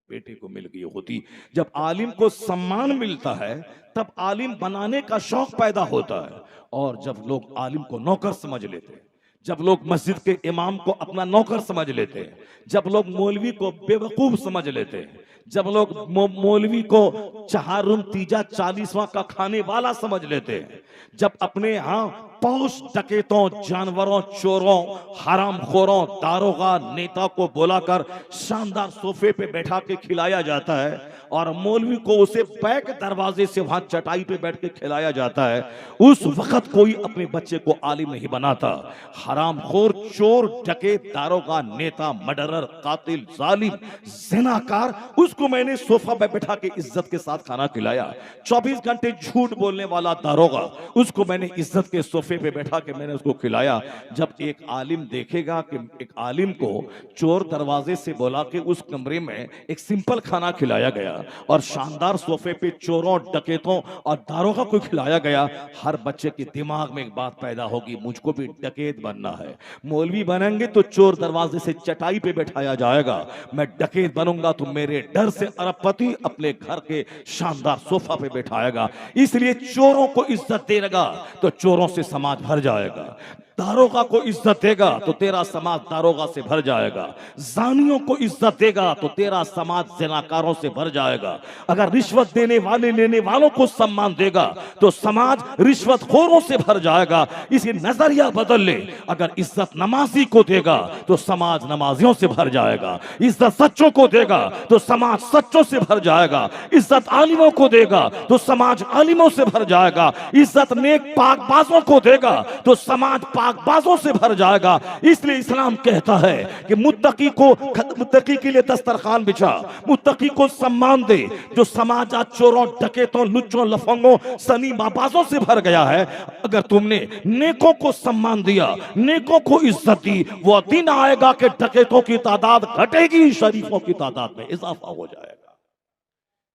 बेटे को मिल गई होती। जब आलिम को सम्मान मिलता है तब आलिम बनाने का शौक पैदा होता है। और जब लोग आलिम को नौकर समझ लेते हैं, जब लोग मस्जिद के इमाम को अपना नौकर समझ लेते हैं, जब लोग मौलवी को बेवकूफ समझ लेते हैं, जब लोग मौलवी को चहारुम तीजा 40वां का खाने वाला समझ लेते हैं, जब अपने यहाँ पौष डकैतों, जानवरों, चोरों, हरामखोरों, दारोगा, नेता को बुलाकर शानदार सोफे पे बैठा के खिलाया जाता है और मौलवी को उसे बैक दरवाजे से वहां चटाई पे बैठ के खिलाया जाता है, उस वक्त कोई अपने बच्चे को आलिम नहीं बनाता। हरामखोर, चोर, डकैत, दारोगा, नेता, मर्डरर, कातिल, जालिम, जिनाकार, उसको मैंने सोफा पे बैठा के इज्जत के साथ खाना खिलाया। 24 घंटे झूठ बोलने वाला दारोगा, उसको मैंने इज्जत के सोफे पे बैठा के मैंने उसको खिलाया। जब एक आलिम देखेगा कि एक आलिम को चोर दरवाजे से बुला के उस कमरे में एक सिंपल खाना खिलाया गया और शानदार सोफे पे चोरों, डकैतों और दारोगा को खिलाया गया, हर बच्चे के दिमाग में एक बात पैदा होगी, मुझको भी डकैत बनना है। मौलवी बनेंगे तो चोर दरवाजे से चटाई पे बैठाया जाएगा, मैं डकैत बनूंगा तो मेरे डर से अरबपति अपने घर के शानदार सोफा पे बैठाएगा। इसलिए चोरों को इज्जत देगा तो चोरों से समाज भर जाएगा, दारोगा को इज्जत देगा तो तेरा समाज दारोगा से भर जाएगा, जानियों को इज्जत देगा तो तेरा समाज जिनाकारों से भर जाएगा। अगर रिश्वत देने वाले लेने वालों को सम्मान देगा तो समाज रिश्वतखोरों से भर जाएगा। इसे नजरिया बदल ले, अगर इज्जत नमाजी को देगा तो समाज नमाजियों से भर जाएगा, इज्जत सच्चों को देगा तो समाज सच्चों से भर जाएगा, इज्जत आलिमों को देगा तो समाज आलिमों से भर जाएगा, इज्जत नेक पाकबाजों को देगा तो समाज पाकबाजों से भर जाएगा। इसलिए इस्लाम कहता है कि मुत्तकी के लिए दस्तरखान बिछा, मुत्तकी को सम्मान दे। जो समाज आज चोरों, डकैतों, लुच्चों, लफंगों, सनी बाबाजों से भर गया है, अगर तुमने नेकों को सम्मान दिया, नेकों को इज्जत दी, वो दिन आएगा कि डकैतों की तादाद घटेगी, शरीफों की तादाद में इजाफा हो जाएगा।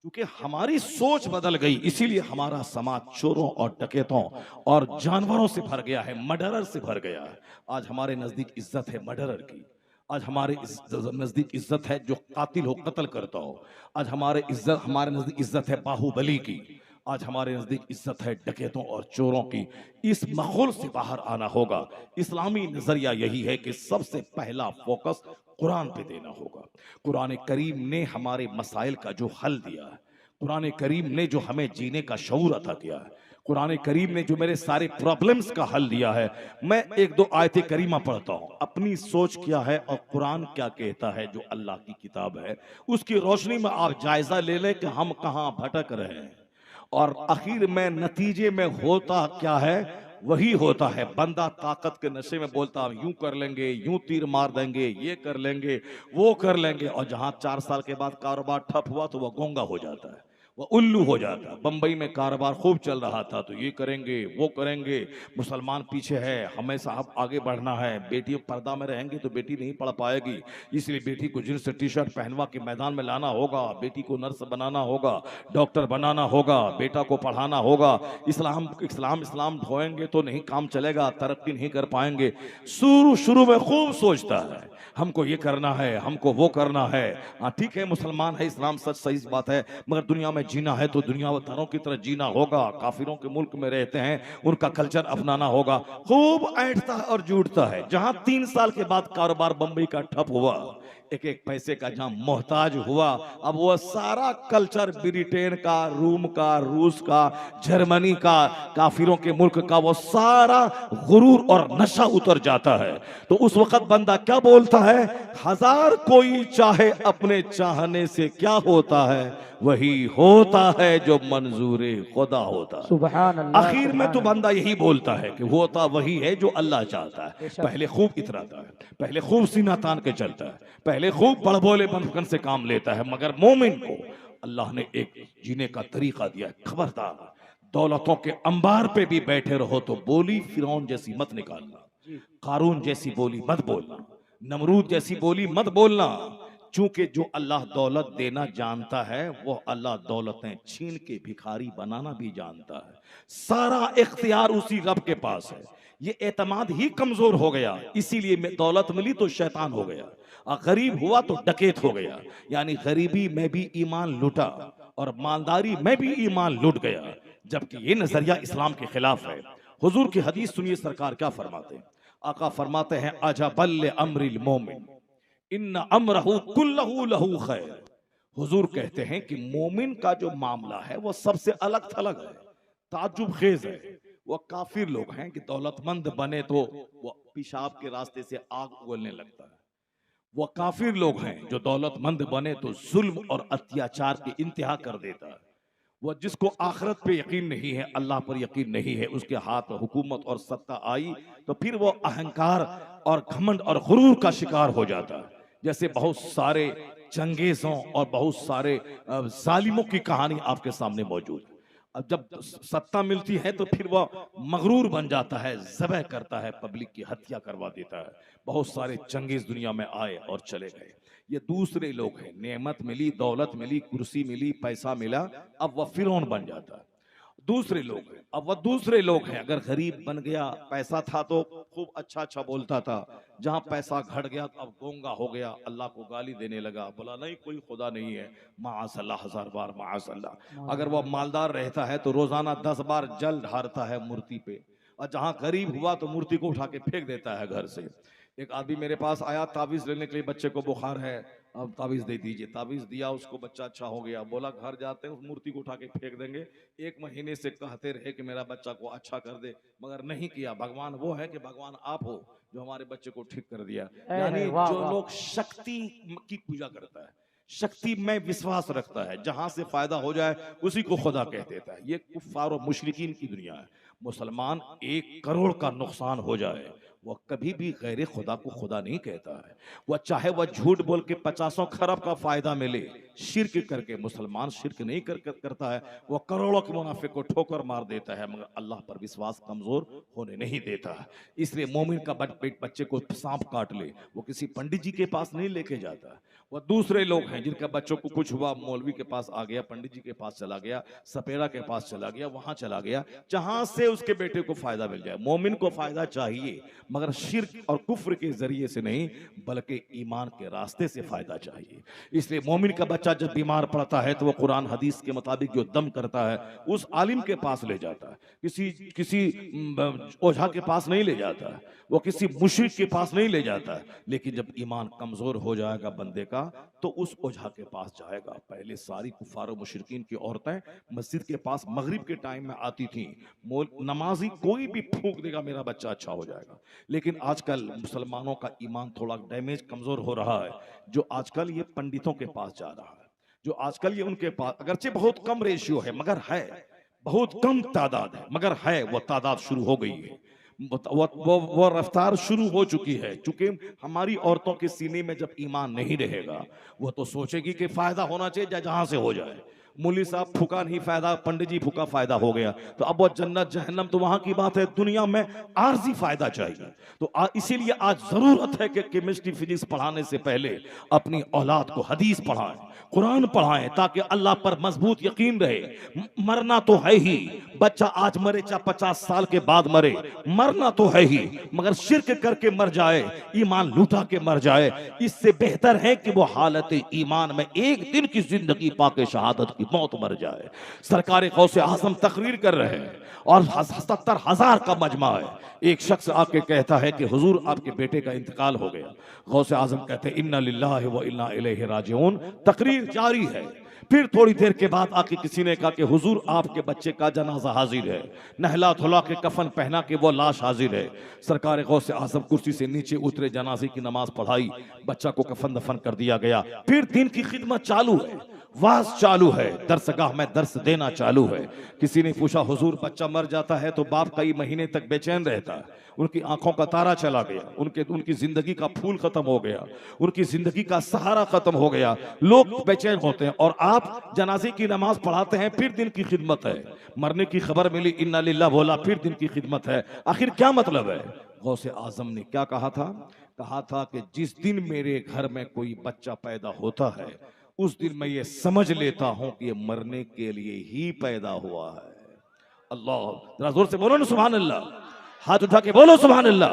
क्योंकि हमारी सोच बदल गई, इसीलिए हमारा समाज चोरों और डकैतों और जानवरों से भर गया है, मर्डरर से भर गया है। आज हमारे नजदीक इज्जत है मर्डरर की, आज हमारे नजदीक इज्जत है जो कातिल हो, कत्ल करता हो। आज हमारे नजदीक इज्जत है बाहुबली की, आज हमारे नजदीक इज्जत है डकैतों और चोरों की। इस माहौल से बाहर आना होगा। इस्लामी नजरिया यही है कि सबसे पहला फोकस कुरान पे देना होगा। कुरान करीम ने हमारे मसाइल का जो हल दिया है, कुरान करीम ने जो हमें जीने का शऊर अता किया है, कुरान करीम ने जो मेरे सारे प्रॉब्लम्स का हल दिया है। मैं एक दो आयत करीमा पढ़ता हूँ, अपनी सोच क्या है और कुरान क्या कहता है, जो अल्लाह की किताब है, उसकी रोशनी में आप जायजा ले लें कि हम कहाँ भटक रहे हैं और आखिर में नतीजे में होता क्या है, वही होता है। बंदा ताकत के नशे में बोलता है यूं कर लेंगे, यूं तीर मार देंगे, ये कर लेंगे, वो कर लेंगे, और जहां 4 साल के बाद कारोबार ठप हुआ तो वह गूंगा हो जाता है, वह उल्लू हो जाता है। बंबई में कारोबार खूब चल रहा था तो ये करेंगे, वो करेंगे, मुसलमान पीछे है, हमेशा अब आगे बढ़ना है, बेटी पर्दा में रहेंगे तो बेटी नहीं पढ़ पाएगी, इसलिए बेटी को जींस टी शर्ट पहनवा के मैदान में लाना होगा, बेटी को नर्स बनाना होगा, डॉक्टर बनाना होगा, बेटा को पढ़ाना होगा। इस्लाम इस्लाम इस्लाम ढोएंगे तो नहीं काम चलेगा, तरक्की नहीं कर पाएंगे। शुरू में खूब सोचता है हमको ये करना है, हमको वो करना है। हाँ ठीक है, मुसलमान है, इस्लाम सच सही बात है, मगर दुनिया में जीना है तो दुनियादारों की तरह जीना होगा। काफिरों के मुल्क में रहते हैं, उनका कल्चर अपनाना होगा। खूब ऐंठता है और जूटता है। जहां 3 साल के बाद कारोबार बंबई का ठप हुआ, एक एक पैसे का जहां मोहताज हुआ, अब वो सारा कल्चर ब्रिटेन का, रूम का, रूस का, जर्मनी का, काफिरों के मुल्क का, वो सारा गुरूर और नशा उतर जाता है। तो उस वक्त बंदा क्या बोलता है, हजार कोई चाहे अपने चाहने से क्या होता है, वही होता है जो मंजूरे खुदा होता है। सुभान अल्लाह। आखिर में तो बंदा यही बोलता है कि होता वही है जो अल्लाह चाहता है। पहले खूब इतराता है, पहले खूब सीना तान के चलता है, पहले खूब बड़बोले बनकर से काम लेता है, मगर मोमिन को अल्लाह ने एक जीने का तरीका दिया है। खबरदार, दौलतों के अंबार पे भी बैठे रहो तो बोली फिरौन जैसी मत निकालना, कारून जैसी बोली मत बोलना, नमरूद जैसी बोली मत बोलना। चूंकि जो अल्लाह दौलत देना जानता है, वो अल्लाह दौलतें छीन के भिखारी बनाना भी जानता है। सारा इख्तियार उसी रब के पास है। ये एतमाद ही कमजोर हो गया, इसीलिए दौलत मिली तो शैतान हो गया। गरीब हुआ तो डकैत हो गया, यानी गरीबी में भी ईमान लूटा और मालदारी में भी ईमान लूट गया, जबकि ये नजरिया इस्लाम के खिलाफ है। हुजूर की हदीस सुनिए, सरकार क्या फरमाते हैं। आका फरमाते हैं, अजबल अम्रिल मोमिन इन्न अमरहु कुल्लहु लहु खैर। हुजूर कहते हैं कि मोमिन का जो मामला है वो सबसे अलग थलग है, ताज्जुब खेज है। वो काफिर लोग हैं कि दौलतमंद बने तो वो पेशाब के रास्ते से आग उगलने लगता है। वो काफिर लोग हैं जो दौलतमंद बने तो जुल्म और अत्याचार की इंतहा कर देता है। वो जिसको आखिरत पे यकीन नहीं है, अल्लाह पर यकीन नहीं है, उसके हाथ में हुकूमत और सत्ता आई तो फिर वो अहंकार और घमंड और गुरूर का शिकार हो जाता है। जैसे बहुत सारे चंगेजों और बहुत सारे जालिमों की कहानी आपके सामने मौजूद है। अब जब सत्ता मिलती है तो फिर वह मगरूर बन जाता है, ज़बह करता है, पब्लिक की हत्या करवा देता है। बहुत सारे चंगेज दुनिया में आए और चले गए। ये दूसरे लोग हैं, नेमत मिली, दौलत मिली, कुर्सी मिली, पैसा मिला, अब वह फिरौन बन जाता है। दूसरे लोग हैं, अब वह दूसरे लोग हैं। अगर गरीब बन गया, पैसा था तो खूब अच्छा अच्छा बोलता था, जहां पैसा घट गया तो अब गोंगा हो गया, अल्लाह को गाली देने लगा, बोला नहीं कोई खुदा नहीं है, माअल्लाह, 1000 बार माअल्लाह। अगर वह मालदार रहता है तो रोजाना 10 बार जल ढारता है मूर्ति पे, और जहां गरीब हुआ तो मूर्ति को उठा के फेंक देता है घर से। एक आदमी मेरे पास आया ताबीज लेने के लिए, बच्चे को बुखार है, अब ताबीज दे दीजिए। ताबीज दिया उसको, बच्चा अच्छा हो गया। बोला घर जाते हैं उस मूर्ति को उठा के फेंक देंगे। 1 महीने से कहते रहे कि मेरा बच्चा को अच्छा कर दे, मगर नहीं किया। भगवान वो है कि भगवान आप हो जो हमारे बच्चे को ठीक कर दिया। यानी जो लोग शक्ति की पूजा करता है, शक्ति में विश्वास रखता है, जहां से फायदा हो जाए उसी को खुदा कह देता है। ये कुफ्फार और मुशरिकीन की दुनिया है। मुसलमान 1 करोड़ का नुकसान हो जाए, वह कभी भी गैर खुदा को खुदा नहीं कहता है। वह चाहे वह झूठ बोल के 50 खरब का फायदा मिले, शिर्क करके मुसलमान शिर्क नहीं करता है। वह करोड़ों के मुनाफिक को ठोकर मार देता है, मगर अल्लाह पर विश्वास कमजोर होने नहीं देता है। इसलिए मोमिन का बच्चे को सांप काट ले, वो किसी पंडित जी के पास नहीं लेके जाता। वह दूसरे लोग हैं जिनका बच्चों को कुछ हुआ, मौलवी के पास आ गया, पंडित जी के पास चला गया, सपेरा के पास चला गया, वहां चला गया जहां से उसके बेटे को फायदा मिल जाए। मोमिन को फायदा चाहिए, मगर शिर्क और कुफ्र के जरिए से नहीं, बल्कि ईमान के रास्ते से फायदा चाहिए। इसलिए मोमिन का बच्चा जब बीमार पड़ता है तो वह कुरान हदीस के मुताबिक जो दम करता है उस आलिम के पास ले जाता है, किसी ओझा के पास नहीं ले जाता है, वो किसी मुशरिक के पास नहीं ले जाता है। लेकिन जब ईमान कमजोर हो जाएगा बंदे का तो उस ओझा के पास जाएगा। पहले सारी कुफार और मुशरिकीन की औरतें मस्जिद के पास मगरिब के टाइम में आती थी, नमाजी कोई भी फूंक देगा मेरा बच्चा अच्छा हो जाएगा। लेकिन आजकल मुसलमानों का ईमान थोड़ा डैमेज, कमजोर हो रहा है, जो आजकल ये पंडितों के पास जा रहा है, जो आजकल ये उनके पास, अगरचे बहुत कम रेशियो है मगर है, बहुत कम तादाद है मगर है, वो तादाद शुरू हो गई है, वो रफ्तार शुरू हो चुकी है। चूंकि हमारी औरतों के सीने में जब ईमान नहीं रहेगा, वो तो सोचेगी कि फायदा होना चाहिए जहां से हो जाए। मौलवी साहब फूका नहीं फायदा, पंडित जी फूका फायदा हो गया, तो अब वो जन्नत जहन्नम तो वहां की बात है, दुनिया में आर्जी फायदा चाहिए। तो इसीलिए आज जरूरत है कि केमिस्ट्री फिजिक्स पढ़ाने से पहले अपनी औलाद को हदीस पढ़ाएं, कुरान पढ़ाएं, ताकि अल्लाह पर मजबूत यकीन रहे। मरना तो है ही, बच्चा आज मरे चाहे 50 साल के बाद मरे, मरना तो है ही, मगर शिर्क करके मर जाए, ईमान लूटा के मर जाए, इससे बेहतर है कि वो हालत ईमान में एक दिन की जिंदगी पाके शहादत की मौत मर जाए। सरकार गौसे आजम तकरीर कर रहे हैं और 70,000 का मजमा है। एक शख्स आके कहता है कि हुजूर आपके बेटे का इंतकाल हो गया। गौसे आजम कहते हैं इन्ना लिल्लाहि व इन्ना इलैहि राजिऊन। तकरीर जारी है। फिर थोड़ी देर के बाद आके किसी ने कहा कि हुजूर आपके बच्चे का जनाजा हाजिर है, नहला धुला के कफन पहना के वो लाश हाजिर है। सरकार गौसे आजम कुर्सी से नीचे उतरे, जनाजे की नमाज पढ़ाई, बच्चा को कफन दफन कर दिया गया। फिर दिन की खिदमत चालू है, वाज चालू है, दरसगाह में दर्स देना चालू है। किसी ने पूछा हुजूर बच्चा मर जाता है तो बाप कई महीने तक बेचैन रहता है, उनकी आंखों का तारा चला गया, उनकी जिंदगी का फूल खत्म हो गया, उनकी जिंदगी का सहारा खत्म हो गया, लोग बेचैन होते हैं, और आप जनाजे की नमाज पढ़ाते हैं, फिर दिन की खिदमत है। मरने की खबर मिली, इन्ना लिल्लाह बोला, फिर दिन की खिदमत है। आखिर क्या मतलब है? गौसे आजम ने क्या कहा था? कहा था कि जिस दिन मेरे घर में कोई बच्चा पैदा होता है उस दिन मैं ये समझ लेता हूं कि ये मरने के लिए ही पैदा हुआ है। अल्लाह, जरा जोर से बोलो ना सुभान अल्लाह, हाथ उठा के बोलो सुभान अल्लाह।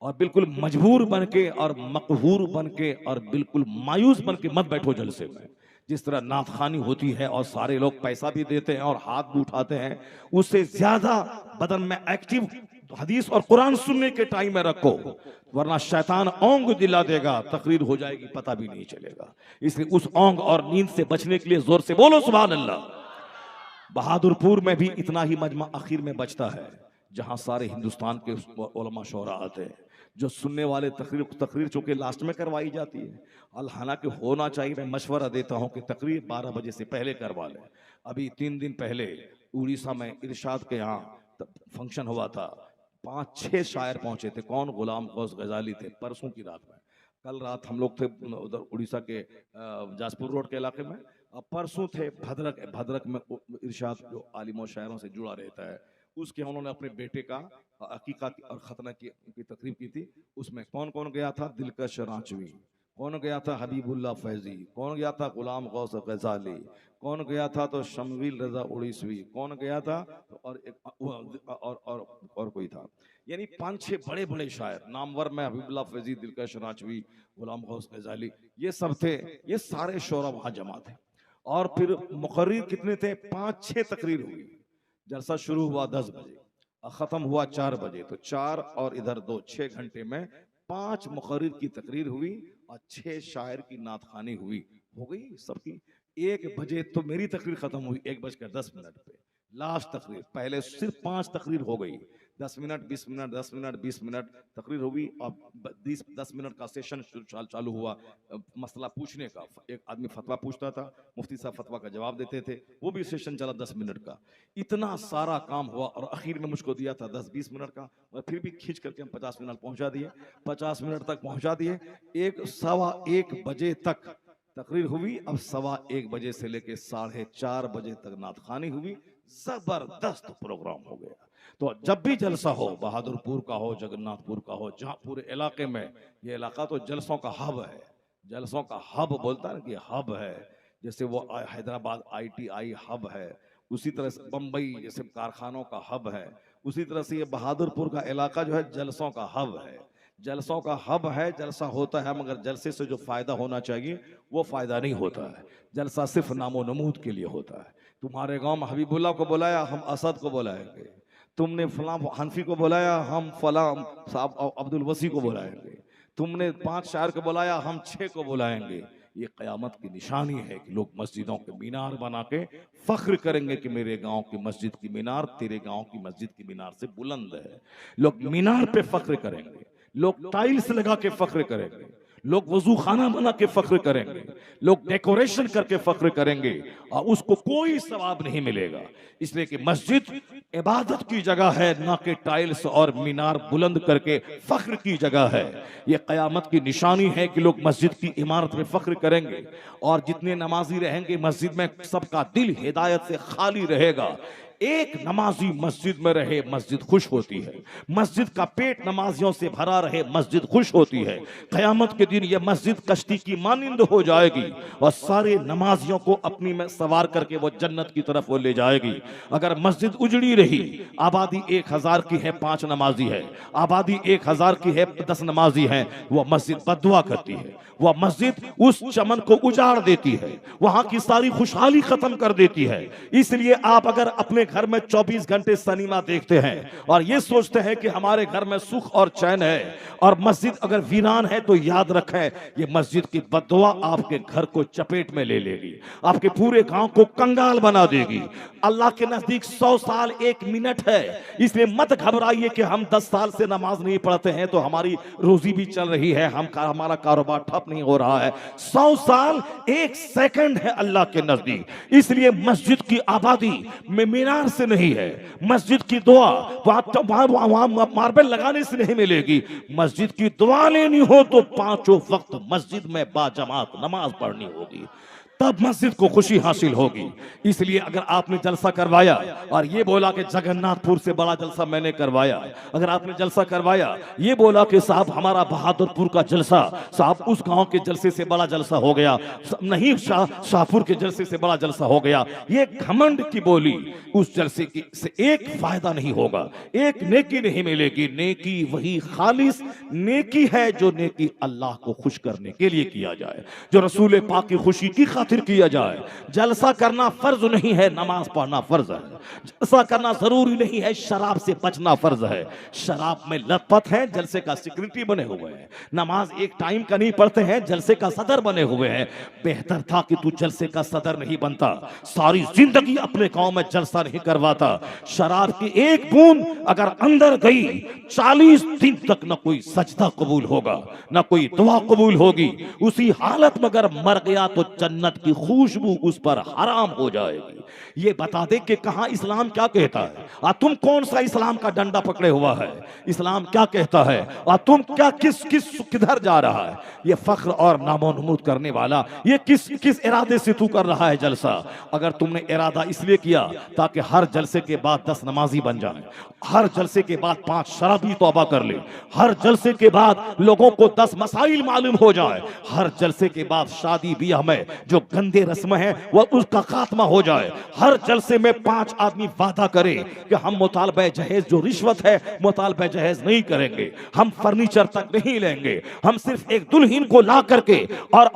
और बिल्कुल मजबूर बन के और मकहूर बन के और बिल्कुल मायूस बन के मत बैठो जलसे में। जिस तरह नाथखानी होती है और सारे लोग पैसा भी देते हैं और हाथ भी उठाते हैं, उससे ज्यादा बदन में एक्टिव हदीस और कुरान सुनने के टाइम में रखो, वरना शैतान ओंग दिला देगा, तकरीर हो जाएगी, पता भी नहीं चलेगा। इसलिए उस ओंग और नींद से बचने के लिए जोर से बोलो सुभान अल्लाह। बहादुरपुर में भी इतना ही मजमा आखिर में बचता है, जहां सारे हिंदुस्तान के उलमा शोरा आते हैं, जो सुनने वाले तकरीर चूंकि लास्ट में करवाई जाती है, हालांकि होना चाहिए, मैं मशवरा देता हूं कि तकरीर 12 बजे से पहले करवा लें। अभी 3 दिन पहले उड़ीसा में इरशाद के यहाँ फंक्शन हुआ था, 5-6 शायर पहुंचे थे। कौन? गुलाम गौस गजाली थे। परसों की रात में, कल रात हम लोग थे उधर उड़ीसा के जाजपुर रोड के इलाके में, परसों थे भद्रक में इरशाद जो आलिमों शायरों से जुड़ा रहता है, उसके उन्होंने अपने बेटे का अकीका और खतना की तकरीब की थी। उसमें कौन कौन गया था? दिलकश रांचवी, कौन गया था? हबीबुल्लाह फैजी, कौन गया था? गुलाम गौस गजाली, कौन गया था? तो शमवील रजा उड़ीसवी, कौन गया था? और एक और कोई था। यानी 5-6 बड़े बड़े शायर नामवर में, हबीबुल्लाह फैजी, दिलकश रांचवी, गुलाम गौस गजाली, ये सब थे। ये सारे शोरा वहां जमा थे। और फिर मुकर्रिर कितने थे? 5-6 तकरीर हुई। जलसा शुरू हुआ 10 बजे और खत्म हुआ 4 बजे, तो 4 और इधर 2, 6 घंटे में 5 मुकर्रिर की तकरीर हुई और 6 शायर की नातखानी हुई। हो गई सबकी। 1 बजे तो मेरी तकरीर खत्म हुई, 1:10 पे लास्ट तकरीर। पहले सिर्फ 5 तकरीर हो गई, 10 मिनट 20 मिनट 10 मिनट 20 मिनट तकरीर हुई और 10 मिनट का सेशन चालू हुआ मसला पूछने का। एक आदमी फतवा पूछता था, मुफ्ती साहब फतवा का जवाब देते थे, वो भी सेशन चला 10 मिनट का। इतना सारा काम हुआ और आखिर में मुझको दिया था 10-20 मिनट का, और फिर भी खींच करके हम 50 मिनट पहुंचा दिए, 50 मिनट तक पहुंचा दिए। 1-1:15 बजे तक तकरीर हुई। अब 1:15 बजे से लेके 4:30 बजे तक नातखानी हुई। जबरदस्त प्रोग्राम हो गया। तो जब भी जलसा हो, बहादुरपुर का हो, जगन्नाथपुर का हो, जहां पूरे इलाके में, ये इलाका तो जलसों का हब है, जलसों का हब बोलता है कि हब है। जैसे वो हैदराबाद ITI हब है, उसी तरह से बम्बई जैसे कारखानों का हब है, उसी तरह से ये बहादुरपुर का इलाका जो है जलसों का हब है। जलसों का हब है, जलसा होता है, मगर जलसे से जो फायदा होना चाहिए वो फायदा नहीं होता है। जलसा सिर्फ नामो नमूद के लिए होता है। तुम्हारे गांव में हबीबुल्लाह को बुलाया, हम असद को बुलाएंगे। तुमने फलां हनफी को बुलाया, हम फलां साहब अब्दुल वसी को बुलाएंगे। तुमने 5 शायर को बुलाया, हम 6 को बुलाएंगे। ये क़यामत की निशानी है कि लोग मस्जिदों के मीनार बना के फख्र करेंगे कि मेरे गांव की मस्जिद की मीनार तेरे गांव की मस्जिद की मीनार से बुलंद है। लोग मीनार पे फख्र करेंगे, लोग टाइल्स लगा के फख्र करेंगे, लोग वजू खाना बना के फख्र करेंगे, लोग डेकोरेशन करके फख्र करेंगे और उसको कोई सवाब नहीं मिलेगा। इसलिए कि मस्जिद इबादत की जगह है, ना कि टाइल्स और मीनार बुलंद करके फख्र की जगह है। ये क़यामत की निशानी है कि लोग मस्जिद की इमारत में फख्र करेंगे और जितने नमाजी रहेंगे मस्जिद में, सबका दिल हिदायत से खाली रहेगा। एक नमाजी मस्जिद में रहे, मस्जिद खुश होती है। मस्जिद का पेट नमाजियों से भरा रहे, मस्जिद खुश होती है। क़यामत के दिन ये मस्जिद कश्ती की मानिंद हो जाएगी और सारे नमाजियों को अपनी में सवार करके वो जन्नत की तरफ वो ले जाएगी। अगर मस्जिद उजड़ी रही, आबादी 1000 की है, 5 नमाजी है, आबादी 1000 की है, 10 नमाजी है, वो मस्जिद बद्दुआ करती है। वह मस्जिद उस चमन को उजाड़ देती है, वहां की सारी खुशहाली खत्म कर देती है। इसलिए आप अगर अपने घर में 24 घंटे सिनेमा देखते हैं और ये सोचते हैं कि हमारे घर में सुख और चैन है और मस्जिद अगर वीरान है, तो याद रखें ये मस्जिद की बद्दुआ आपके घर को चपेट में ले लेगी, आपके पूरे गांव को कंगाल बना देगी। अल्लाह के नजदीक 100 साल 1 मिनट है। इसलिए मत घबराइए कि हम 10 साल से नमाज नहीं पढ़ते हैं तो हमारी रोजी भी चल रही है, हमारा कारोबार ठप नहीं हो रहा है। 100 साल 1 सेकंड है अल्लाह के नजदीक। इसलिए मस्जिद की आबादी में मीनार से नहीं है, मस्जिद की दुआ वहां मार्बल लगाने से नहीं मिलेगी। मस्जिद की दुआ लेनी हो तो 5 वक्त मस्जिद में बाजमात नमाज पढ़नी होगी। तब मस्जिद को खुशी हासिल होगी। इसलिए अगर आपने जलसा करवाया और ये बोला कि जगन्नाथपुर से बड़ा जलसा मैंने करवाया, अगर आपने जलसा करवाया ये बोला कि साहब हमारा बहादुरपुर का जलसा साहब उस गांव के जलसे से बड़ा जलसा हो गया, नहीं शाहपुर के जलसे से बड़ा जलसा हो गया, ये घमंड की बोली, उस जलसे की से एक फायदा नहीं होगा, एक नेकी नहीं मिलेगी। नेकी वही खालिस नेकी है जो नेकी अल्लाह को खुश करने के लिए किया जाए, जो रसूल पाक की खुशी की खातिर किया जाए। जलसा करना फर्ज नहीं है, नमाज पढ़ना फर्ज है। जलसा करना जरूरी नहीं है, शराब से बचना फर्ज है। शराब में लतपत है, जलसे का सिक्योरिटी बने हुए हैं। नमाज एक टाइम का नहीं पढ़ते हैं, जलसे का सदर बने हुए हैं। बेहतर था कि तू जलसे का सदर नहीं बनता, सारी जिंदगी अपने गांव में जलसा नहीं करवाता। शराब की एक बूंद अगर अंदर गई 40 दिन तक न कोई सजदा कबूल होगा, न कोई दुआ कबूल होगी। उसी हालत में अगर मर गया तो जन्नत की खुशबू उस पर हराम हो जाएगी। ये बता दे कि कहां इस्लाम क्या कहता है, तुम कौन सा इस्लाम का डंडा पकड़े हुआ है, इस्लाम क्या कहता है और तुम क्या किधर जा रहा है। ये फख्र और नामोनमूद करने वाला ये किस इरादे से तू कर रहा है जलसा। अगर तुमने इरादा इसलिए किया ताकि हर जलसे के बाद 10 नमाजी बन जाए, हर जलसे के बाद 5 शराबी तौबा कर ले, हर जलसे के बाद लोगों को 10 मसाइल मालूम हो जाए, हर जलसे के बाद शादी ब्याह में जो गंदे रस्म है वह उसका खात्मा हो जाए, हर जलसे में 5 आदमी वादा करे कि हम मुतालबे जहेज जो रिश्वत है मुतालबे जहेज नहीं करेंगे, हम फर्नीचर तक नहीं लेंगे, हम सिर्फ एक दुल्हन को ला करके और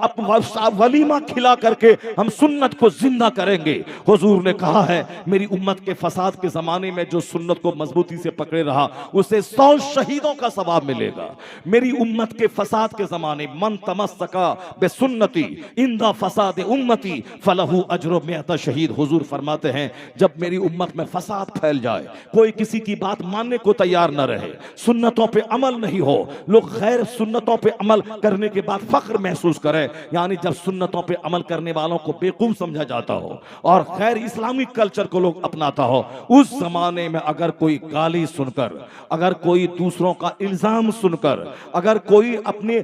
वलीमा खिला करके हम सुन्नत को जिंदा करेंगे। हुजूर ने कहा है मेरी उम्मत के फसाद के जमाने में जो सुन्नत को मजबूती से पकड़े रहा उसे 100 शहीदों का सवाब मिलेगा। मेरी उम्मत के फसाद के जमाने मन तमस्सका बेसुन्नती इंदा फसाद उम्मती फलहू अजरो मिअत शहीद। हुजूर फरमाते हैं जब मेरी उम्मत में फसाद फैल जाए, कोई किसी की बात मानने को तैयार न रहे, सुन्नतों पे अमल नहीं हो, लोग गैर सुन्नतों पे अमल करने के बाद फख्र महसूस करें, यानी जब सुन्नतों पे अमल करने वालों को बेवकूफ समझा जाता हो और गैर इस्लामिक कल्चर को लोग अपनाता हो, उस जमाने में अगर कोई गाली सुनकर, अगर कोई दूसरों का इल्जाम सुनकर, अगर कोई अपने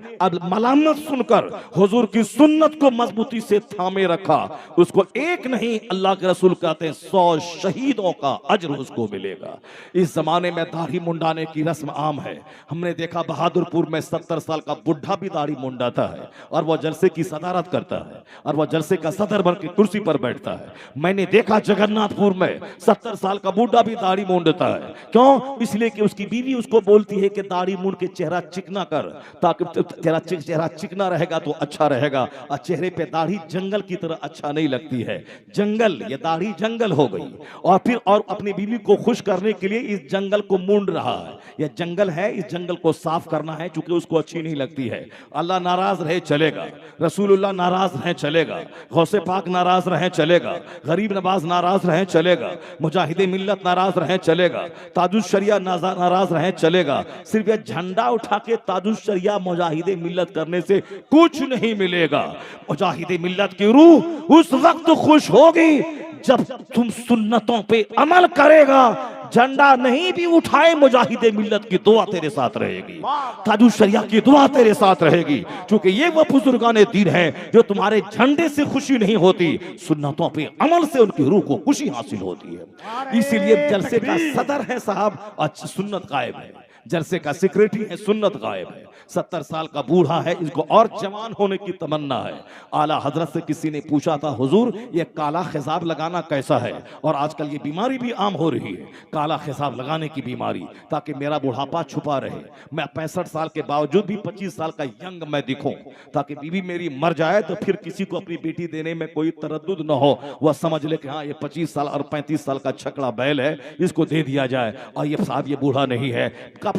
मलामत सुनकर हुजूर की सुन्नत को मजबूती से थामे रखा, उसको एक नहीं अल्लाह के रसूल कहते हैं 100 शहीदों का अज्र उसको मिलेगा। इस जमाने में दाढ़ी मुंडाने की रस्म आम है। हमने देखा बहादुरपुर में 70 साल का बुढ़ा भी दाढ़ी मुंडाता है और वह जलसे की सदारत करता है और वह जलसे का सदर बन के कुर्सी पर बैठता है। मैंने देखा जगन्नाथपुर में 70 साल का बूढ़ा भी दाढ़ी मूंडता है। क्यों? इसलिए कि उसकी बीवी उसको बोलती है कि दाढ़ी मूंड के चेहरा चिकना कर, ताकि तेरा चेहरा चिकना रहेगा तो अच्छा रहेगा, और चेहरे पे दाढ़ी जंगल की तरह अच्छा नहीं लगती है। जंगल, ये दाढ़ी जंगल हो गई और फिर और अपनी बीवी को खुश करने के लिए इस जंगल को मूंड रहा है। यह जंगल है, इस जंगल को साफ करना है चूंकि उसको अच्छी नहीं लगती है। अल्लाह नाराज रहे चलेगा, रसूलुल्लाह नाराज रहे चलेगा, गौसे पाक नाराज रहे चलेगा, गरीब नवाज नाराज रहे चलेगा, मुजाहिदे मिल्लत नाराज रहे चलेगा, ताजुश शरिया नाराज रहे चलेगा। सिर्फ ये झंडा उठा के ताजुश शरिया मुजाहिदे मिल्लत करने से कुछ नहीं मिलेगा। मुजाहिदे मिल्लत की रूह उस वक्त खुश होगी जब तुम सुन्नतों पे अमल करेगा। झंडा नहीं भी उठाए मुजाहिदे मिल्लत की दुआ तेरे साथ रहेगी, ताजुश शरिया की दुआ तेरे साथ रहेगी, क्योंकि ये वो बुजुर्गाने दीन है जो तुम्हारे झंडे से खुशी नहीं होती, सुन्नतों पे अमल से उनकी रूह को खुशी हासिल होती है। इसीलिए जलसे का सदर है साहब और सुन्नत गायब है, जलसे का सेक्रेटरी है, सुन्नत गायब है। 70 साल का बूढ़ा है, इसको और जवान होने की तमन्ना है। आला हजरत से किसी ने पूछा था हुजूर ये काला खिजाब लगाना कैसा है, और आजकल ये बीमारी भी आम हो रही है, काला खिजाब लगाने की बीमारी, ताकि मेरा बुढ़ापा छुपा रहे, मैं 65 साल के बावजूद भी 25 साल का यंग मैं दिखूं, ताकि बीवी मेरी मर जाए तो फिर किसी को अपनी बेटी देने में कोई तरद्दुद न हो, वह समझ ले कि हाँ ये 25 साल और 35 साल का छकड़ा बैल है, इसको दे दिया जाए, और ये साहब ये बूढ़ा नहीं है। कब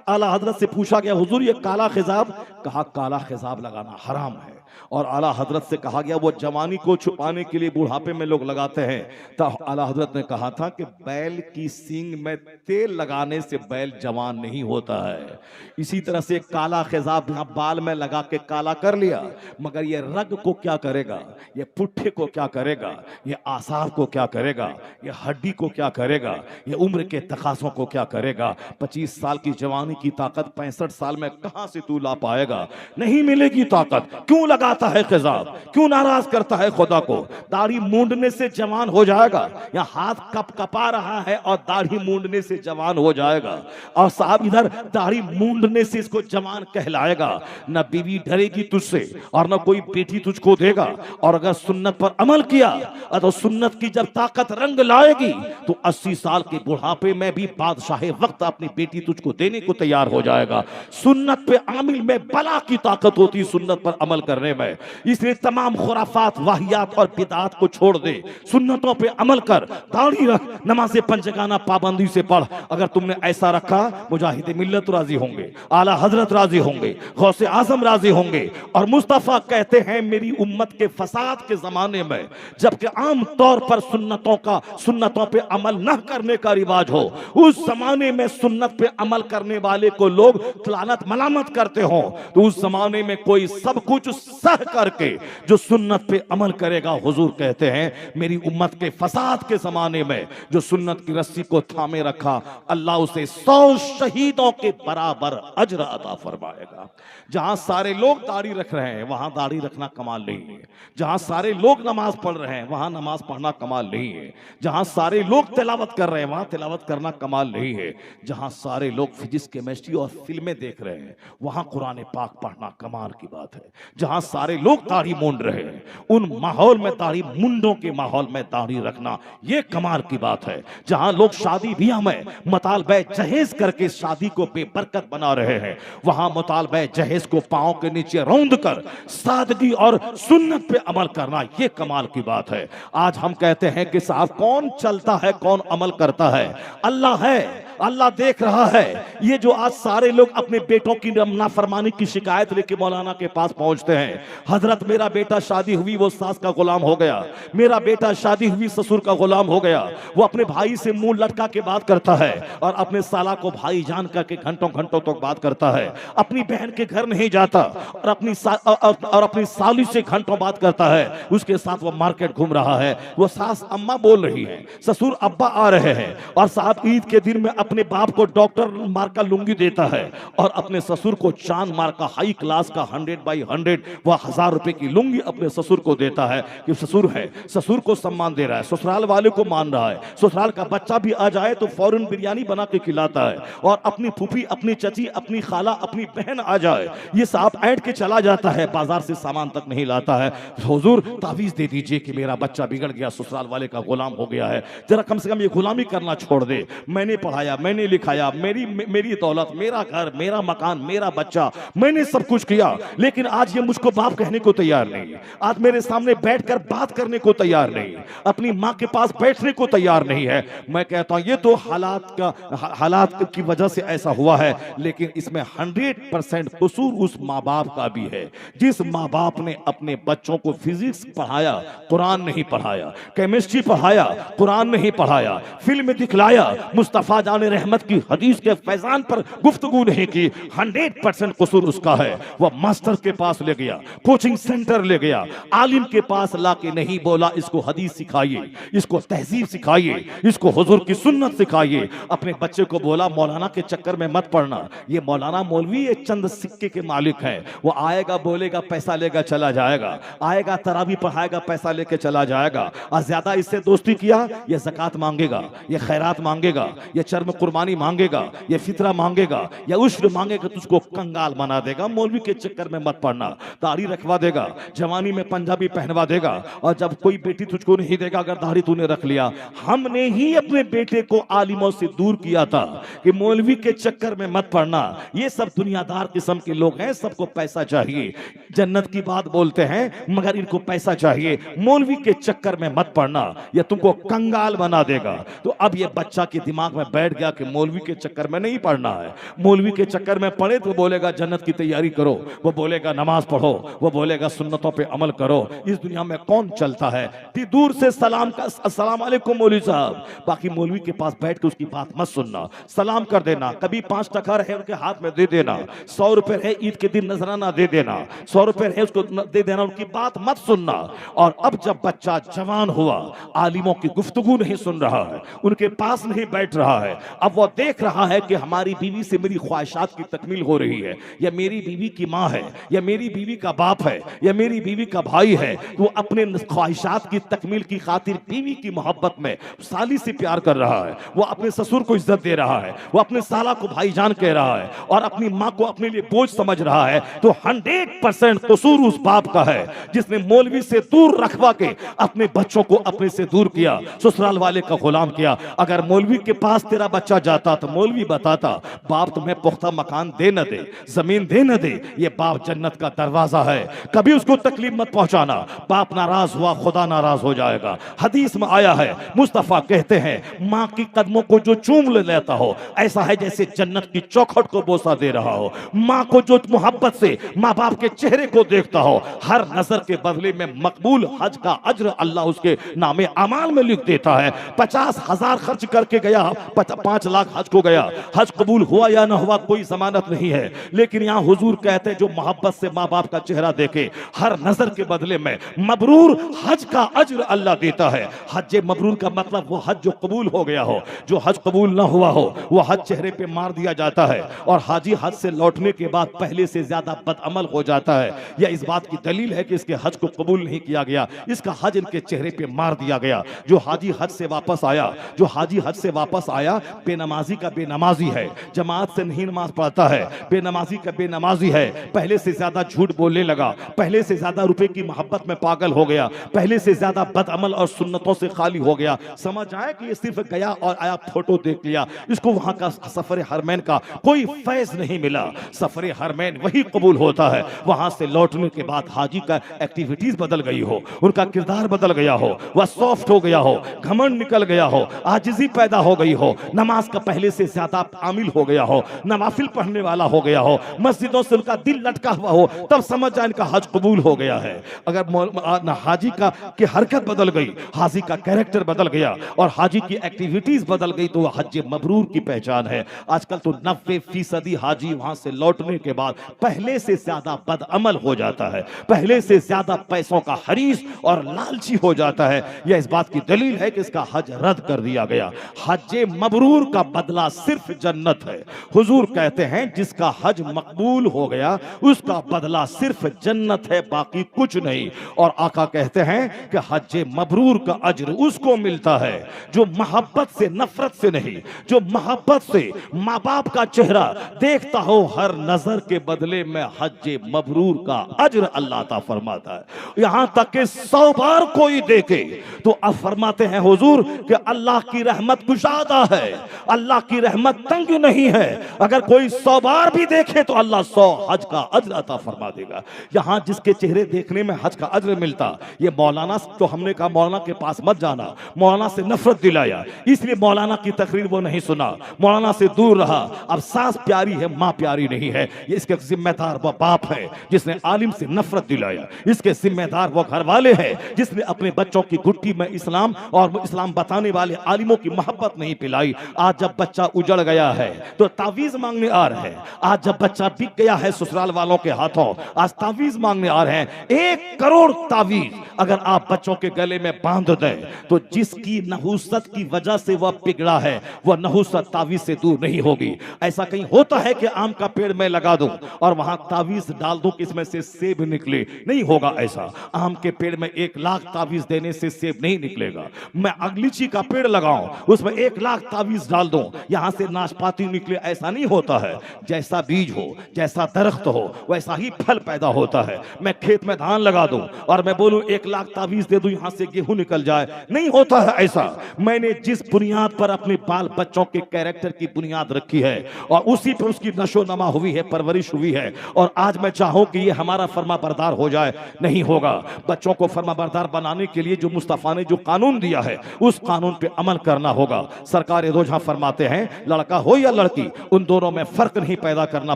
आला हजरत से पूछा गया हुजूर ये काला खिजाब, कहा काला खिजाब लगाना हराम है। और आला हजरत से कहा गया वो जवानी को छुपाने के लिए बुढ़ापे में लोग लगाते हैं, तो आला हजरत ने कहा था कि बैल की सींग में तेल लगाने से बैल जवान नहीं होता है। इसी तरह से काला खिजाब बाल में लगा के काला कर लिया, मगर ये रग को क्या करेगा, ये पुट्ठे को क्या करेगा, ये आसार को क्या करेगा, ये हड्डी को क्या करेगा, ये उम्र के तकासों को क्या करेगा। 25 साल की जवानी की ताकत 65 साल में कहां से तू ला पाएगा, नहीं मिलेगी ताकत। क्यों लगाता है खिजाब, क्यों नाराज करता है खुदा को? दाढ़ी मूंडने से जवान हो जाएगा, या हाथ कप कपा रहा है और दाढ़ी मूंडने से जवान हो जाएगा? और साहब इधर दाढ़ी मूंडने से इसको जवान कहलाएगा। न बीवी डरेगी तुझसे और न कोई बेटी तुझको देगा। और अगर सुन्नत पर अमल किया तो सुन्नत की जब ताकत रंग लाएगी तो 80 साल के बुढ़ापे में भी बादशाह वक्त अपनी बेटी तुझको देने को तैयार हो जाएगा। सुन्नत पे आमिल में बला की ताकत होती है, सुन्नत पर अमल करने में। इसलिए तमाम खुराफात, वाहियात और बिदात को छोड़ दे, सुन्नतों पे अमल कर, दाढ़ी रख, नमाज़े पंजगाना पाबंदी से पढ़। अगर तुमने ऐसा रखा, मुजाहिद मिल्लत राजी होंगे, आला हजरत राजी होंगे, गौसे आजम राजी होंगे। और मुस्तफा कहते हैं मेरी उम्मत के फसाद के जमाने में, जबकि आम तौर पर सुन्नतों पे अमल न करने का रिवाज हो, उस जमाने में सुन्नत पे अमल करने वाले को लोग लानत मलामत करते हो, तो उस जमाने में कोई सब कुछ सह करके जो सुन्नत पे अमल करेगा, हुजूर कहते हैं मेरी उम्मत के फसाद के जमाने में जो सुन्नत की रस्सी को थामे रखा, अल्लाह उसे 100 शहीदों के बराबर अजर अता फरमाएगा। जहां सारे लोग दाढ़ी रख रहे हैं वहां दाढ़ी रखना कमाल नहीं है। जहां सारे लोग नमाज पढ़ रहे हैं वहां नमाज पढ़ना कमाल नहीं है। जहां सारे लोग तिलावत कर रहे हैं वहां तिलावत करना कमाल नहीं है। जहां सारे लोग फिजिक्स, केमिस्ट्री और फिल्में देख रहे हैं वहां कुरान पाक पढ़ना कमाल की बात है। जहां सारे लोग दाढ़ी मूंड रहे हैं उन माहौल में, दाढ़ी मुंडों के माहौल में दाढ़ी रखना यह कमाल की बात है। जहां लोग शादी ब्याह में मुतालबे जहेज करके शादी को बेबरकत बना रहे हैं वहां मुतालबे जहेज को पांव के नीचे रौंद कर सादगी और सुन्नत पे अमल करना यह कमाल की बात है। आज हम कहते हैं कि साहब कौन चलता है, कौन अमल करता है? अल्लाह है, अल्लाह देख रहा है। ये जो आज सारे लोग अपने बेटों की नाफरमानी की शिकायत लेके मौलाना के पास पहुंचते हैं, हजरत मेरा बेटा शादी हुई वो सास का गुलाम हो गया, मेरा बेटा शादी हुई ससुर का गुलाम हो गया, वो अपने भाई से मुंह लटका के बात करता है और अपने साला को भाई जान करके घंटों घंटों तक बात करता है, अपनी बहन के घर नहीं जाता और अपनी साली से घंटों बात करता है, उसके साथ वो मार्केट घूम रहा है, वो सास अम्मा बोल रही है, ससुर अब्बा आ रहे हैं, और साहब ईद के दिन में अपने बाप को डॉक्टर मार का लुंगी देता है और अपने ससुर को चांद मार का हाई क्लास का 100/100 वह 1000 रुपए की लुंगी अपने ससुर को देता है कि ससुर है, ससुर को सम्मान दे रहा है, ससुराल वाले को मान रहा है, ससुराल का बच्चा भी आ जाए तो फौरन बिरयानी बना के खिलाता है, और अपनी फूफी, अपनी चची, अपनी खाला, अपनी बहन आ जाए ये साहब ऐंठ के चला जाता है, बाजार से सामान तक नहीं लाता है। हुजूर तावीज दे दीजिए कि मेरा बच्चा बिगड़ गया, ससुराल वाले का गुलाम हो गया है, जरा कम से कम ये गुलामी करना छोड़ दे, मैंने पढ़ाया, मैंने लिखाया, मेरी दौलत, मेरा घर, मेरा मकान, मेरा बच्चा, मैंने सब कुछ किया, लेकिन आज ये मुझको बाप कहने को तैयार नहीं, आज मेरे सामने बैठकर बात करने को तैयार नहीं, अपनी माँ के पास बैठने को तैयार नहीं है। मैं कहता हूं ये तो हालात की वजह से ऐसा हुआ है, लेकिन इसमें 100% कसूर उस माँ बाप का भी है जिस माँ बाप ने अपने बच्चों को फिजिक्स पढ़ाया, कुरान नहीं पढ़ाया, केमिस्ट्री पढ़ाया, कुरान नहीं पढ़ाया, फिल्म दिखलाया, मुस्तफा जान रहमत की हदीस के फैजान पर गुफ्तगू नहीं की, 100% कसूर उसका है। वह मास्टर के पास ले गया, कोचिंग सेंटर ले गया, आलिम के पास लाके नहीं बोला इसको हदीस सिखाइए, इसको तहजीब सिखाइए, इसको हुजूर की सुन्नत सिखाइए। अपने बच्चे को बोला मौलाना के चक्कर में मत पड़ना, ये मौलाना मौलवी ये चंद सिक्के के मालिक है, वो आएगा बोलेगा पैसा लेगा चला जाएगा, आएगा तरावी पढ़ाएगा पैसा लेके चला जाएगा, और ज्यादा इससे दोस्ती किया ये ज़कात मांगेगा, ये खैरात मांगेगा, ये चर्म कुर्बानी मांगेगा, ये फितरा मांगेगा, या उश्र मांगेगा, तुझको कंगाल बना देगा। मौलवी के चक्कर में मत पड़ना, दाढ़ी रखवा देगा, जवानी में पंजाबी पहनवा देगा, और जब कोई बेटी तुझको नहीं देगा अगर दाढ़ी तूने रख लिया। हमने ही अपने बेटे को आलिमों से दूर किया था कि मौलवी के चक्कर में मत पड़ना, ये सब दुनियादार किस्म के लोग हैं, सबको पैसा चाहिए, जन्नत की बात बोलते हैं मगर इनको पैसा चाहिए, मौलवी के चक्कर में मत पड़ना, ये तुमको कंगाल बना देगा। तो अब ये बच्चा के दिमाग में बैठ गया कि मौलवी के चक्कर में नहीं पढ़ना है, मौलवी के चक्कर में पढ़े तो बोलेगा जन्नत की तैयारी करो, वो बोलेगा नमाज पढ़ो, वो बोलेगा सुन्नतों पे अमल करो। इस दुनिया में कौन चलता है? दूर से सलाम का अस्सलाम वालेकुम मौलवी साहब, बाकी मौलवी के पास बैठ के उसकी बात मत सुनना, सलाम कर देना, कभी 5 टका रहे उनके हाथ में दे देना, 100 रुपए है ईद के दिन नजराना दे देना, 100 रुपए है उसको दे देना, उनकी बात मत सुनना। और अब जब बच्चा जवान हुआ, आलिमों की गुफ्तगू नहीं सुन रहा है, उनके पास नहीं बैठ रहा है, अब वो देख रहा है कि हमारी बीवी से मेरी ख्वाहिशात की तकमील हो रही है, या मेरी बीवी की माँ है, या मेरी बीवी का बाप है, या मेरी बीवी का भाई है, तो वो अपने ख्वाहिशात की तकमील की खातिर बीवी की मोहब्बत में साली से प्यार कर रहा है, वो अपने ससुर को इज्जत दे रहा है, वो अपने साला को भाईजान कह रहा है, और अपनी माँ को अपने लिए बोझ समझ रहा है। तो 100% कसूर उस बाप का है जिसने मौलवी से दूर रखवा के अपने बच्चों को अपने से दूर किया, ससुराल वाले का गुलाम किया। अगर मौलवी के पास तेरा बच्चा जाता तो मौलवी बताता, बाप तुम्हें पुख्ता मकान दे न दे, जमीन दे न दे, ये बाप जन्नत का दरवाजा है, कभी उसको तकलीफ मत पहुंचाना, बाप नाराज हुआ खुदा नाराज हो जाएगा। हदीस में आया है, मुस्तफा कहते हैं माँ की कदमों को जो चूम लेता हो ऐसा है जैसे जन्नत की चौखट को बोसा दे रहा हो। माँ को जो मोहब्बत से माँ बाप के चेहरे को देखता हो, हर नजर के बदले में मकबूल हज का अज्र अल्लाह उसके नामे अमाल में लिख देता है। 50,000 खर्च करके गया, 5 लाख हज को गया, हज कबूल हुआ या ना हुआ कोई जमानत नहीं है, लेकिन यहाँ हुजूर कहते हैं जो मोहब्बत से माँ बाप का चेहरा देखे हर नजर के बदले में मबरूर हज का अज्र अल्लाह देता है। हज मबरूर का मतलब वो हज जो कबूल हो गया हो, जो हज कबूल ना हुआ हो वो हज चेहरे पे मार दिया जाता है, और हाजी हज से लौटने के बाद पहले से ज्यादा बदअमल हो जाता है। यह इस बात की दलील है कि इसके हज को कबूल नहीं किया गया, इसका हज इनके चेहरे पे मार दिया गया। जो हाजी हज से वापस आया, जो हाजी हज से वापस आया बेनमाजी का बेनमाजी है, जमात से नहीं नमाज पढ़ता है, बेनमाजी का बेनमाजी है, पहले से ज्यादा झूठ बोलने लगा, पहले से ज्यादा रुपए की मोहब्बत में पागल हो गया, पहले से ज्यादा बदअमल और सुन्नतों से खाली हो गया। समझ आया कि ये सिर्फ गया और आया फोटो देख लिया, इसको वहां का सफर हरमैन का कोई फैज नहीं मिला। सफर हरमैन वही कबूल होता है वहां से लौटने के बाद हाजी का एक्टिविटीज बदल गई हो, उनका किरदार बदल गया हो, वह सॉफ्ट हो गया हो, घमंड निकल गया हो, आजिजी पैदा हो गई हो, नमाज का पहले से ज्यादा आमिल हो गया हो, नवाफिल पढ़ने वाला हो गया हो, मस्जिदों से उनका दिल लटका हुआ हो, तब समझ जाए इनका हज कबूल हो गया है। अगर हाजी का की हरकत बदल गई, हाजी का कैरेक्टर बदल गया और हाजी की एक्टिविटीज बदल गई तो वह हज मबरूर की पहचान है। आजकल तो 90% हाजी वहां से लौटने के बाद पहले से ज्यादा बदअमल हो जाता है, पहले से ज्यादा पैसों का हरीस और लालची हो जाता है। यह इस बात की दलील है कि इसका हज रद्द कर दिया गया। हज मबरूर का बदला सिर्फ जन्नत है। हुजूर कहते हैं जिसका हज मकबूल हो गया उसका बदला सिर्फ जन्नत है, बाकी कुछ नहीं। और आका कहते हैं कि हज मबरूर का अज्र उसको मिलता है जो मोहब्बत से, नफरत से नहीं, जो मोहब्बत से माँ बाप का चेहरा देखता हो हर नजर के बदले में हज मबरूर का अज्र अल्लाह अता फरमाता है। यहां तक कि 100 बार कोई देखे तो अब फरमाते हैं हुजूर कि अल्लाह की रहमत कुशादा है, अल्लाह की रहमत तंग नहीं है। अगर कोई 100 बार भी देखे तो अल्लाह 100 हज का अज्र अता फरमा देगा। यहां जिसके चेहरे देखने में हज का अज्र मिलता, ये मौलाना तो हमने कहा मौलाना के पास मत जाना, मौलाना से नफरत दिलाया, इसलिए मौलाना की तकरीर वो नहीं सुना, मौलाना से दूर रहा। अब सास प्यारी है, माँ प्यारी नहीं है, ये इसके जिम्मेदार वो बाप है जिसने आलिम से नफरत दिलाया, इसके जिम्मेदार वो घर वाले हैं जिसने अपने बच्चों की गुट्टी में इस्लाम और इस्लाम बताने वाले आलिमों की मोहब्बत नहीं पिलाई। आज जब बच्चा उजड़ गया है तो तावीज मांगने आ रहे हैं, आज जब बच्चा बिक गया है ससुराल वालों के हाथों आज तावीज मांगने आ रहे हैं। 1 करोड़ तावीज अगर आप बच्चों के गले में बांध दें तो जिसकी नहुसत की वजह से वह बिगड़ा है वह नहुसत तावीज से दूर नहीं होगी। ऐसा कहीं होता है कि आम का पेड़ मैं लगा दूं और वहां तावीज डाल दूं कि इसमें से सेब निकले, नहीं होगा ऐसा। आम के पेड़ में 1 लाख तावीज देने से सेब नहीं निकलेगा। मैं अगलीची का पेड़ लगाऊं उसमें 1 लाख तावीज डाल दूं यहां से नाशपाती निकले, ऐसा नहीं होता है। जैसा बीज हो, जैसा दरख्त हो वैसा ही फल पैदा होता है। मैं खेत में धान लगा दूं और मैं बोलूं 1 लाख तावीज दे दूं यहां से गेहूं निकल जाए, नहीं होता है ऐसा। मैंने जिस बुनियाद पर अपने बाल बच्चों के कैरेक्टर की बुनियाद रखी है और उसी पर उसकी नशो नमा हुई है, परवरिश हुई है, और आज मैं चाहूं कि ये हमारा फर्मा बरदार हो जाए, नहीं होगा। बच्चों को फर्मा बरदार बनाने के लिए जो मुस्तफा ने जो कानून दिया है उस कानून पे अमल करना होगा। सरकार दो जहां फरमाते हैं लड़का हो या लड़की उन दोनों में फर्क नहीं पैदा करना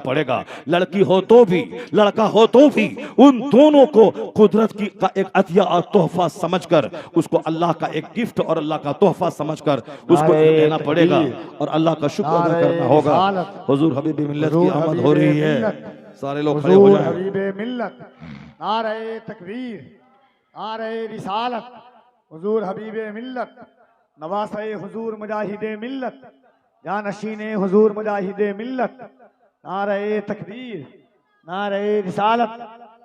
पड़ेगा। लड़की हो तो भी, लड़का हो तो भी, उन दोनों को कुदरत की का एक अतिया और तोहफा समझकर उसको अल्लाह का एक गिफ्ट और अल्लाह का तोहफा समझकर उसको देना पड़ेगा और अल्लाह का शुक्र अदा करना होगा। हुजूर हबीब मिल्लत की आमद हो रही है, सारे लोग खड़े हो जाएं। हबीब मिल्लत, नारे तकबीर, नारे रिसालत, हुजूर हबीब मिल्लत, नवासे हुजूर मुजाहिदे मिल्लत, जानशीने हुजूर मुजाहिदे मिल्लत, नारे तकबीर, नारे रिसालत,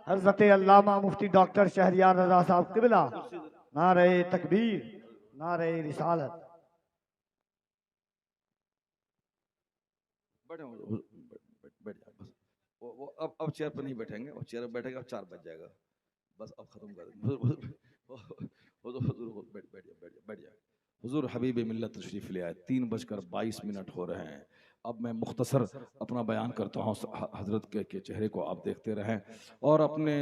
हजरत अल्लामा मुफ्ती डॉक्टर शहरियार रजा साहब किबला, नारे तकबीर, नारे रिसालत। बैठे बैठ जाओ बस। वो अब चेयर पर नहीं बैठेंगे, और चेयर पर बैठेंगे अब 4 बज जाएगा, बस अब खत्म कर देंगे। बैठ बैठ जाओ बैठ जाओ बैठ जाओ। हुजूर हबीब मिल्लत तशरीफ ले आए, 3:22 हो रहे हैं। अब मैं मुख्तसर अपना बयान करता हूँ, हजरत के चेहरे को आप देखते रहें और अपने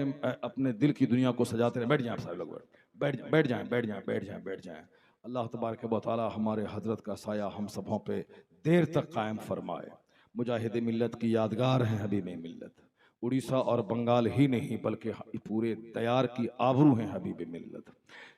अपने दिल की दुनिया को सजाते रहें। बैठ जाएं आप सारे लोग, बैठ बैठ जाएं बैठ जाएं बैठ जाएं बैठ जाएं। अल्लाह तबारक व तआला हमारे हजरत का साया हम सबों पे देर तक कायम फरमाए। मुजाहिद मिल्लत की यादगार है हबीब मिल्लत, उड़ीसा और बंगाल ही नहीं बल्कि पूरे दयार की आबरू है हबीब मिल्लत।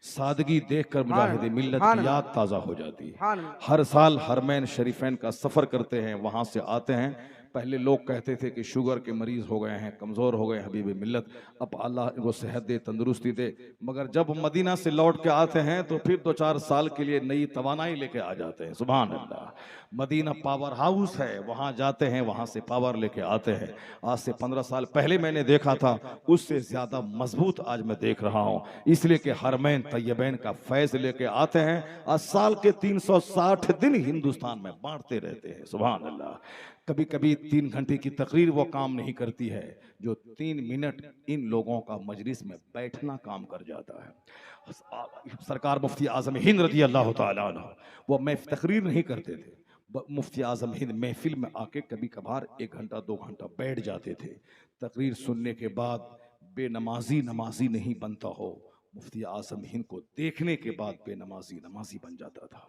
सादगी देखकर मुजाहिद मिल्लत की याद ताज़ा हो जाती है। हर साल हरमैन शरीफैन का सफ़र करते हैं, वहाँ से आते हैं। पहले लोग कहते थे कि शुगर के मरीज़ हो गए हैं, कमज़ोर हो गए हबीब मिल्लत, अब अल्लाह इनको सेहत दे, तंदुरुस्ती दे। मगर जब मदीना से लौट के आते हैं तो फिर 2-4 साल के लिए नई तवानाई लेके आ जाते हैं। सुभान अल्लाह, मदीना पावर हाउस है, वहाँ जाते हैं, वहाँ से पावर लेके आते हैं। आज से 15 साल पहले मैंने देखा था, उससे ज़्यादा मजबूत आज मैं देख रहा हूँ, इसलिए कि हरमैन तैयबैन का फैज़ लेके आते हैं। आज साल के 360 दिन हिंदुस्तान में बांटते रहते हैं। सुभान अल्लाह। कभी कभी 3 घंटे की तकरीर वो काम नहीं करती है जो 3 मिनट इन लोगों का मजलिस में बैठना काम कर जाता है। सरकार मुफ्ती आजम हिंद रज़ी अल्लाह तआला अन्हु, वो मैं तकरीर नहीं करते थे, मुफ्ती आजम हिंद महफिल में आके कभी कभार 1 घंटा 2 घंटा बैठ जाते थे। तकरीर सुनने के बाद बेनमाजी नमाजी नहीं बनता हो, मुफ्ती आजम हिंद को देखने के बाद बेनमाजी नमाजी बन जाता था।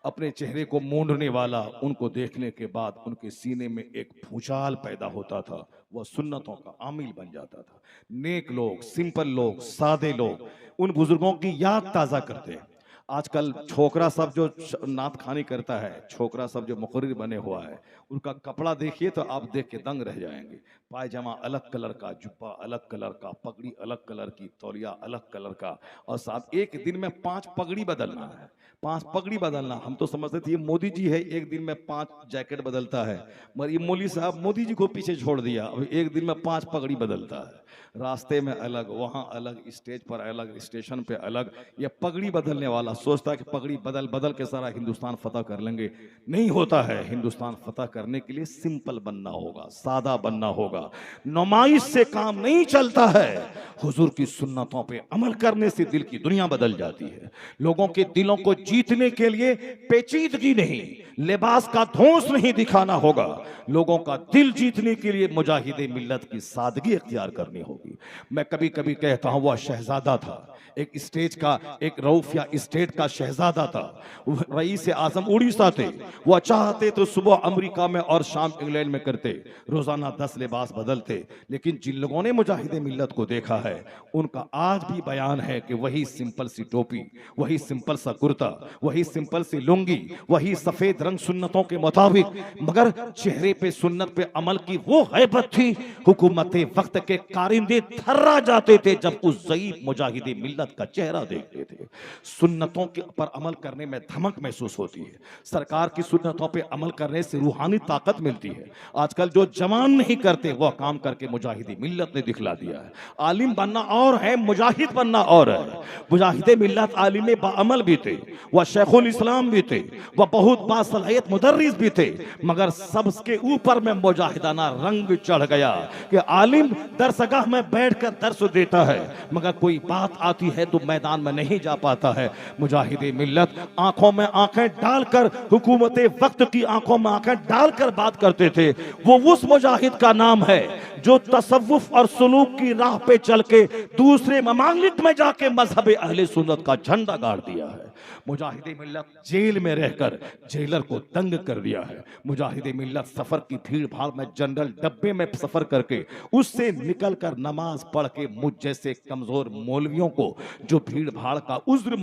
अपने चेहरे को मूंढने वाला, उनको देखने के बाद उनके सीने में एक भूचाल पैदा होता था, वह सुन्नतों का आमिल बन जाता था। नेक लोग, सिंपल लोग, सादे लोग उन बुजुर्गों की याद ताज़ा करते हैं। आजकल छोकरा सब जो नात खानी करता है, छोकरा सब जो मुकर्रिर बने हुआ है, उनका कपड़ा देखिए तो आप देख के दंग रह जाएंगे। पायजामा अलग कलर का, जुब्बा अलग कलर का, पगड़ी अलग कलर की, तौलिया अलग कलर का, और साहब एक दिन में 5 पगड़ी बदलना है, 5 पगड़ी बदलना। हम तो समझते थे ये मोदी जी है, एक दिन में 5 जैकेट बदलता है, मगर ये मौलवी साहब मोदी जी को पीछे छोड़ दिया, अब एक दिन में 5 पगड़ी बदलता है। रास्ते में अलग, वहाँ अलग, स्टेज पर अलग, स्टेशन पे अलग। ये पगड़ी बदलने वाला सोचता है कि पगड़ी बदल बदल के सारा हिंदुस्तान फतह कर लेंगे। नहीं होता है। हिंदुस्तान फतह करने के लिए सिंपल बनना होगा, सादा बनना होगा। नुमाइश से काम नहीं चलता है, हुजूर की सुन्नतों पे अमल करने से दिल की दुनिया बदल जाती है। लोगों के दिलों को जीतने के लिए पेचीदगी नहीं, लिबास का धौंस नहीं दिखाना होगा। लोगों का दिल जीतने के लिए मुजाहिदे मिल्लत की सादगी इख्तियार करनी होगी। मैं कभी कभी कहता हूं वह शहजादा था, एक स्टेज का, एक रऊफ या स्टेट का शहजादा था। रईस आजम उड़ीसा थे, वह चाहते तो सुबह अमेरिका में और शाम इंग्लैंड में करते, रोजाना 10 लिबास बदलते। लेकिन जिन लोगों ने मुजाहिदे मिल्लत को देखा है, उनका आज भी बयान है कि वही सिंपल सी टोपी, वही सिंपल सा कुर्ता, वही सिंपल सी लुंगी, वही सफेद रंग सुन्नतों के मुताबिक, मगर चेहरे पे सुन्नत पे अमल की वो हैबत थी, हुकूमत वक्त के कारिंदे थर्रा जाते थे जब उस ज़ईफ मुजाहिदे मिल्लत का चेहरा देखते थे। सुन्नतों के पर अमल करने में धमक महसूस होती है, सरकार की सुन्नतों पे अमल करने से रूहानी ताकत मिलती है। आजकल जो जवान नहीं करते वह काम करके मुजाहिदे मिल्लत ने दिखला दिया है। आलिम बनना और है, मुजाहिद बनना और है। मुजाहिदे मिल्लत आलिम बाअमल भी थे, वह शेखुल इस्लाम भी थे, वह बहुत बासलाहियत मुदर्रिस भी थे, मगर सबके ऊपर में मुजाहिदाना रंग चढ़ गया कि आलिम दरसगाह में बैठकर दर्स देता है, मगर कोई बात आती है तो मैदान में नहीं जा पाता है। मुजाहिदे मिल्लत आंखों में आंखें डालकर, हुकूमत वक्त की आंखों में आंखें डालकर बात करते थे। वो उस मुजाहिद का नाम है जो तसव्वुफ और सुलूक की राह पे चल के दूसरे ममालिक में जाके मजहब अहले सुन्नत का झंडा गाड़ दिया है। मुजाहिदे मिल्लत जेल में रहकर जेलर को दंग कर दिया है। मुजाहिदे मिल्लत सफर की भीड़ भाड़ में जनरल डब्बे में सफर करके उससे निकलकर नमाज पढ़ के मुझ जैसे कमजोर मौलवियों को जो भीड़ भाड़ का उज्र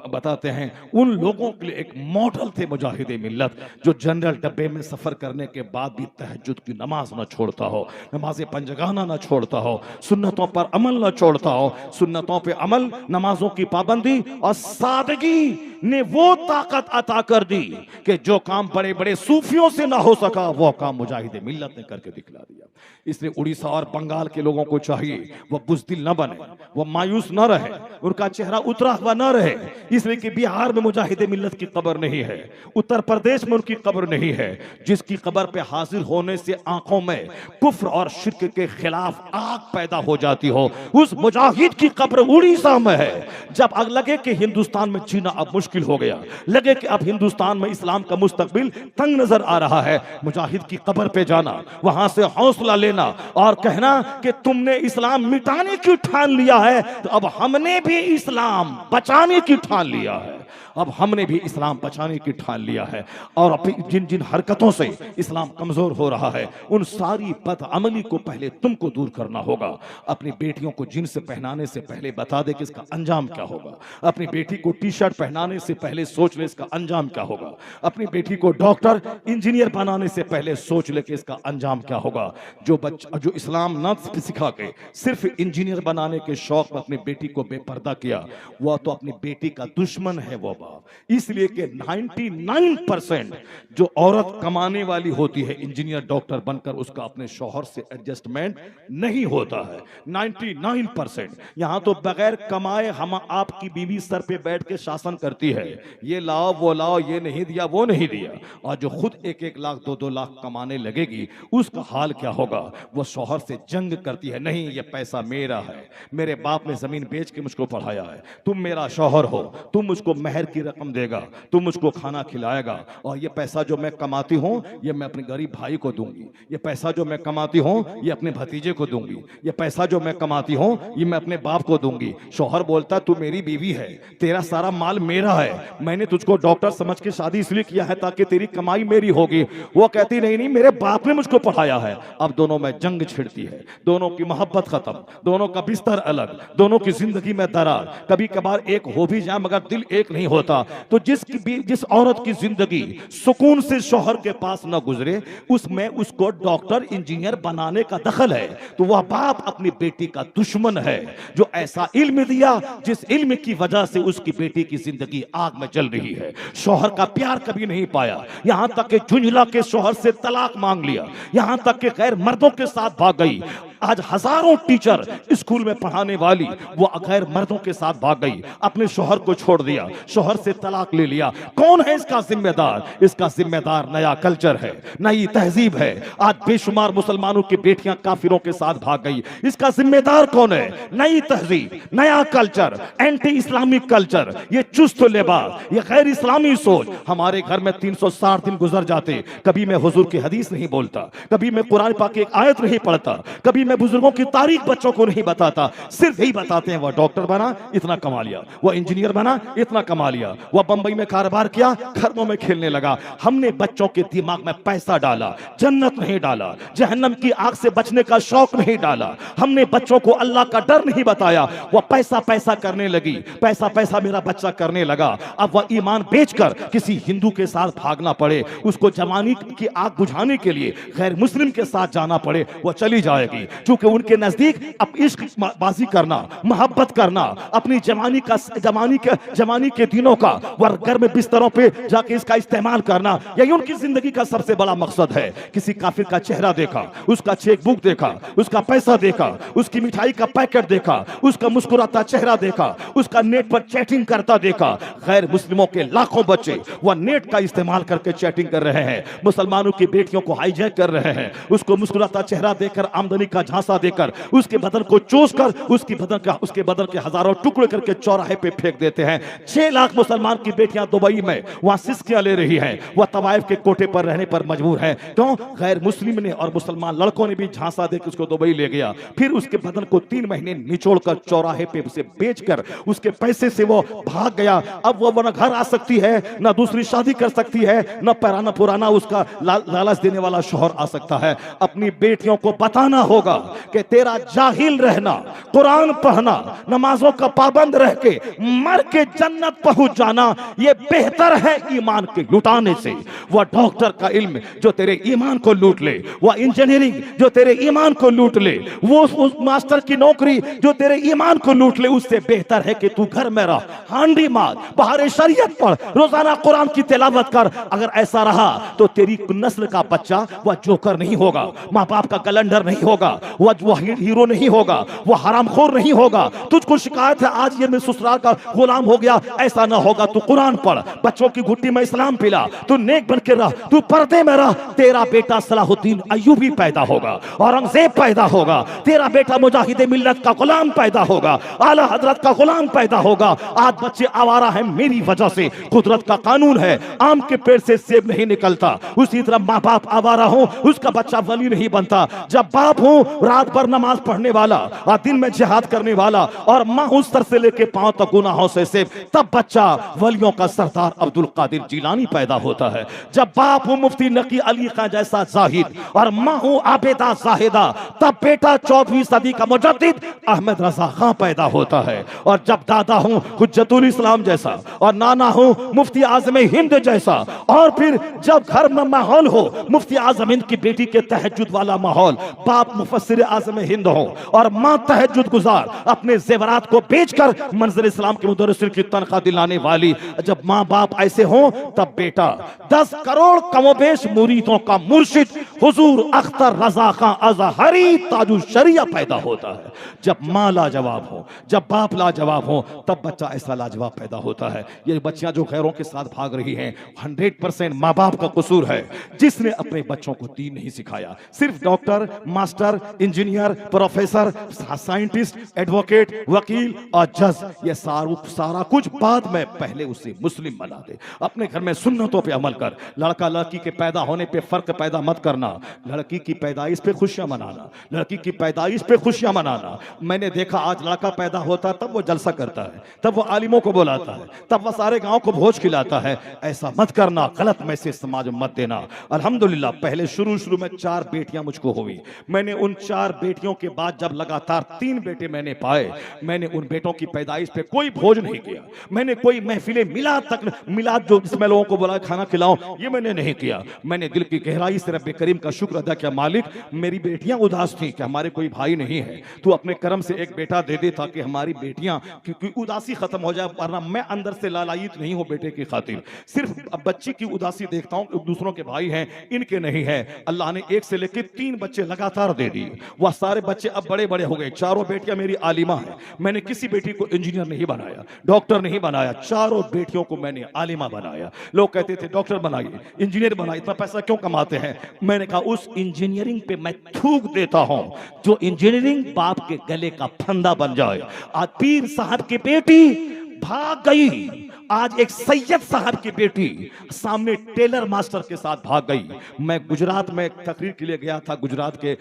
बताते हैं, उन लोगों के लिए एक मॉडल थे मुजाहिदे मिल्लत, जो जनरल डब्बे में सफर करने के बाद भी तहज्जुद की नमाज न छोड़ता हो, नमाज पंजगाना न छोड़ता हो, सुन्नतों पर अमल न छोड़ता हो। सुन्नतों पे अमल, नमाजों की पाबंदी और सादगी ने वो ताकत अता कर दी कि जो काम बड़े बड़े सूफियों से ना हो सका वो काम मुजाहिद मिल्लत ने करके दिखला दिया। इसलिए उड़ीसा और बंगाल के लोगों को चाहिए वो बुज़दिल न बने, वो मायूस न रहे, उनका चेहरा उतरा हुआ न रहे। इसलिए कि बिहार में मुजाहिद मिल्लत की कब्र नहीं है, उत्तर प्रदेश में उनकी कब्र नहीं है, जिसकी कब्र पे हाजिर होने से आंखों में कुफ्र और शिर्क के खिलाफ आग पैदा हो जाती हो, उस मुजाहिद की कब्र उड़ीसा में है। जब अब लगे कि हिंदुस्तान में जीना अब मुश्किल हो गया, लगे कि अब हिंदुस्तान में इस्लाम का मुस्तकबिल तंग नजर आ रहा है, मुजाहिद की कब्र पे जाना, वहां से हौसला लेना और कहना कि तुमने इस्लाम मिटाने की ठान लिया है, तो अब हमने भी इस्लाम बचाने की ठान लिया है। अब हमने भी इस्लाम बचाने की ठान लिया है। और जिन जिन हरकतों से इस्लाम कमजोर हो रहा है, उन सारी बदअमली को पहले तुमको दूर करना होगा। अपनी बेटियों को जींस पहनाने से पहले बता दे कि इसका अंजाम क्या होगा। अपनी बेटी को टी शर्ट पहनाने से पहले सोच ले इसका अंजाम क्या होगा। अपनी बेटी को डॉक्टर इंजीनियर बनाने से पहले सोच ले कि इसका अंजाम क्या होगा। जो इस्लाम न सिखा के सिर्फ इंजीनियर बनाने के शौक में अपनी बेटी को बेपर्दा किया, वह तो अपनी बेटी का दुश्मन है वो बाप। इसलिए कि 99% जो औरत कमाने वाली होती है इंजीनियर डॉक्टर बनकर, उसका अपने शौहर से एडजस्टमेंट नहीं होता है। 99% यहां तो बगैर कमाए हम आपकी बीवी सर पे बैठ के शासन करती है, ये लाओ वो लाओ, ये नहीं दिया वो नहीं दिया। और जो खुद 1-1 लाख 2-2 लाख कमाने लगेगी, उसका हाल क्या होगा। वो शौहर से जंग करती है, नहीं ये पैसा मेरा है, मेरे बाप ने जमीन बेच के मुझको पढ़ाया है, तुम मेरा शौहर हो, तुम मुझको मेहर की रकम देगा, तुम मुझको खाना खिलाएगा, और ये पैसा जो मैं कमाती हूं ये मैं अपने गरीब भाई को दूंगी, ये पैसा जो मैं कमाती हूं ये अपने भतीजे को दूंगी, ये पैसा जो मैं कमाती हूं ये मैं अपने बाप को दूंगी। शौहर बोलता तू मेरी बीवी है, तेरा सारा माल मेरा है, मैंने तुझको डॉक्टर समझ के शादी इसलिए किया है ताकि तेरी कमाई मेरी होगी। वो कहती नहीं नहीं मेरे बाप ने मुझको पढ़ाया है। अब दोनों में जंग छिड़ती है, दोनों की मोहब्बत खत्म, दोनों का बिस्तर अलग, दोनों की जिंदगी में दरार। कभी कभार एक हो भी जाए मगर दिल एक नहीं होता। तो जिस औरत की जिंदगी सुकून से शौहर के पास न गुजरे, उसमें उसको डॉक्टर इंजीनियर बनाने का दखल है, तो वह बाप अपनी बेटी का दुश्मन है जो ऐसा इल्म दिया जिस इल्म की वजह से उसकी बेटी की जिंदगी आग में जल रही है। शौहर का प्यार कभी नहीं पाया, यहां तक कि झुंझला के शौहर से तलाक मांग लिया, यहां तक कि गैर मर्दों के साथ भाग गई। आज हजारों टीचर स्कूल में पढ़ाने वाली वो गैर मर्दों के साथ भाग गई, अपने शौहर को छोड़ दिया, शौहर से तलाक ले लिया। कौन है इसका जिम्मेदार? इसका जिम्मेदार नया कल्चर है, नई तहजीब है। आज बेशुमार मुसलमानों की बेटियां काफिरों के साथ भाग गई, इसका जिम्मेदार कौन है? नई तहजीब, नया कल्चर, एंटी इस्लामिक कल्चर, ये चुस्त लिबास, ये गैर इस्लामी सोच। हमारे घर में 360 दिन गुजर जाते, कभी मैं हुजूर की हदीस नहीं बोलता, कभी मैं कुरान पाक की एक आयत नहीं पढ़ता, कभी मैं बुजुर्गों की तारीख बच्चों को नहीं बताता। सिर्फ यही बताते हैं वह डॉक्टर बना इतना कमा लिया, वह इंजीनियर बना इतना कमा लिया, वह बंबई में कारोबार किया, खरबों में खेलने लगा। हमने बच्चों के दिमाग में पैसा डाला, जन्नत नहीं डाला, जहन्नम की आग से बचने का शौक नहीं डाला। हमने बच्चों को अल्लाह का डर नहीं बताया, वह पैसा पैसा करने लगी, पैसा पैसा मेरा बच्चा करने लगा। अब वह ईमान बेचकर किसी हिंदू के साथ भागना पड़े, उसको जवानी की आग बुझाने के लिए गैर मुस्लिम के साथ जाना पड़े, वह चली जाएगी। क्योंकि उनके नजदीक अब इश्क बाजी करना, मोहब्बत करना, अपनी जवानी के दिनों का वह घर में बिस्तरों पे जाके इसका इस्तेमाल करना, यही उनकी जिंदगी का सबसे बड़ा मकसद है। किसी काफिर का चेहरा देखा, उसका चेक बुक देखा, उसका पैसा देखा, उसकी मिठाई का पैकेट देखा, उसका मुस्कुराता चेहरा देखा, उसका नेट पर चैटिंग करता देखा। गैर मुस्लिमों के लाखों बच्चे वह नेट का इस्तेमाल करके चैटिंग कर रहे हैं, मुसलमानों की बेटियों को हाईजैक कर रहे हैं, उसको मुस्कुराता चेहरा देकर, आमदनी का झांसा देकर, उसके बदन को चूस कर उसके बदन के हजारों टुकड़े करके चौराहे पे फेंक देते हैं। 6 लाख मुसलमान की बेटियां दुबई में वहां सिस्कियां ले रही हैं, वह तवाइफ के कोटे पर रहने पर मजबूर है। क्यों? गैर मुस्लिम ने और मुसलमान लड़कों ने भी झांसा देकर उसको दुबई ले गया, फिर उसके बदन को 3 महीने निचोड़कर चौराहे पे उसे बेचकर उसके पैसे से वो भाग गया। अब वो न घर आ सकती है, न दूसरी शादी कर सकती है, न पुराना उसका लालच देने वाला शौहर आ सकता है। अपनी बेटियों को बताना होगा होगा कि तेरा जाहिल रहना, कुरान पढ़ना, नमाजों का पाबंद रह के मर के जन्नत पहुंच जाना ये बेहतर है ईमान के लुटाने से। वह डॉक्टर का इल्म जो तेरे ईमान को लूट ले, वह इंजीनियरिंग जो तेरे ईमान को लूट ले, वो उस मास्टर की नौकरी जो तेरे ईमान को लूट ले, उससे बेहतर है कि तू घर में रह, हांडी मार, बाहर शरीयत पढ़, रोजाना कुरान की तिलावत कर। अगर ऐसा रहा तो तेरी नस्ल का बच्चा वह जोकर नहीं होगा, माँ बाप का कैलेंडर नहीं होगा, वह हीरो नहीं होगा, वह हरामखोर नहीं होगा। तुझको शिकायत है आज ये मैं ससुराल का गुलाम हो गया, ऐसा ना होगा। तू कुरान पढ़, बच्चों की घुट्टी में इस्लाम पिला, तू नेक बन के रह, तू पर्दे में रह। तेरा बेटा सलाहुद्दीन अय्यूबी पैदा होगा, औरंगजेब पैदा होगा, तेरा बेटा मुजाहिदे मिल्लत का गुलाम पैदा होगा, आला हजरत का गुलाम पैदा होगा। आज बच्चे आवारा हैं मेरी वजह से। कुदरत का कानून है, आम के पेड़ से सेब नहीं निकलता, उसी तरह माँ बाप आवारा हो, उसका बच्चा वली नहीं बनता। जब बाप हो रात भर नमाज पढ़ने वाला और दिन में जिहाद करने वाला और माँ उस सर से लेके पांव तक गुनाहों से सेब, तब बच्चा वलियों का सरदार अब्दुल कादिर जिलानी पैदा होता है। जब बाप हो मुफ्ती नकी अली खां जैसा जाहिद और माँ हो आबेदा जाहिदा, तब बेटा 14वीं सदी का मुजद्दिद अहमद रजा खां पैदा होता है। और जब दादा हो हुज्जतुल इस्लाम जैसा और नाना हो मुफ्ती आजम हिंद जैसा, और फिर जब घर में माहौल हो मुफ्ती आजम हिंद की बेटी के तहज्जुद वाला माहौल, बाप मुफस्सिर आजम हिंद हो और माँ तहज्जुद गुजार, अपने जेवरात को बेचकर मंज़िल इस्लाम के मुदर्रिसिन की तनख्वाह दिलाने वाली, जब माँ बाप ऐसे हो तब बेटा 10 करोड़ कमोबेश मुरीदों का मुर्शिद हुजूर अख्तर रजा खां अज़हरी ताजु शरिया पैदा होता है। जब माँ लाजवाब हो, जब बाप लाजवाब हो, तब बच्चा ऐसा लाजवाब पैदा होता है। ये बच्चियां जो खैरों के साथ भाग रही हैं, 100% माँ बाप का कसूर है, जिसने अपने बच्चों को दीन नहीं सिखाया। सिर्फ doctor, master, engineer, professor, scientist, advocate, वकील और जज, ये सारा कुछ बाद में, पहले उसे मुस्लिम बना दे। अपने घर में सुन्नतों पे अमल कर। लड़का लड़की के पैदा होने पे फर्क पैदा मत करना, लड़की की पैदाइश पे खुशियां मनाना, लड़की की पैदाइश पे खुशियां मनाना। मैंने देखा आज लड़का पैदा होता है तब वो जलसा करता है, तब वो आलिमों को बुलाता है, तब वो सारे गांव को भोज खिलाता है। ऐसा मत करना, गलत मैसेज समाज में मत देना। अल्हम्दुलिल्लाह पहले शुरू में 4 बेटियां मुझको हुई। मैंने उन 4 बेटियों के बाद जब लगातार 3 बेटे मैंने पाए, मैंने उन बेटों की पैदाइश पे कोई भोज नहीं किया, मैंने कोई महफिले मिलाद जो जिसमें लोगों को बोला खाना खिलाओ, ये मैंने नहीं किया। मैंने दिल की गहराई से रब्बे करीम का शुक्र अदा किया, मालिक मेरी बेटियां उदास थी कि हमारे कोई भाई नहीं है, तू अपने करम से एक बेटा दे दे ताकि हमारी बेटियां की उदासी खत्म हो जाए, वरना मैं अंदर से लालायित नहीं हूं बेटे की खातिर। सिर्फ अब बच्ची की उदासी देखता हूं, दूसरों के भाई हैं इनके नहीं है। अल्लाह ने 1 से लेकर 3 बच्चे लगातार दे दिए। वह सारे बच्चे अब बड़े बड़े हो गए। 4 बेटियां मेरी आलिमा है। मैंने किसी बेटी को इंजीनियर नहीं बनाया, डॉक्टर नहीं बनाया, 4 बेटियों को मैंने आलिमा बनाया। लोग कहते थे डॉक्टर बनाइए, इंजीनियर बनाइए, इतना पैसा क्यों कमाते हैं? मैंने कहा उस इंजीनियरिंग पे मैं थूक देता हूं जो इंजीनियरिंग बाप के गले का फंदा बन जाए। आज पीर साहब की बेटी भाग गई, आज एक सैयद साहब की बेटी सामने टेलर मास्टर के साथ भाग गई। मैं गुजरात में एक तकरीर के लिए गया था, गुजरात के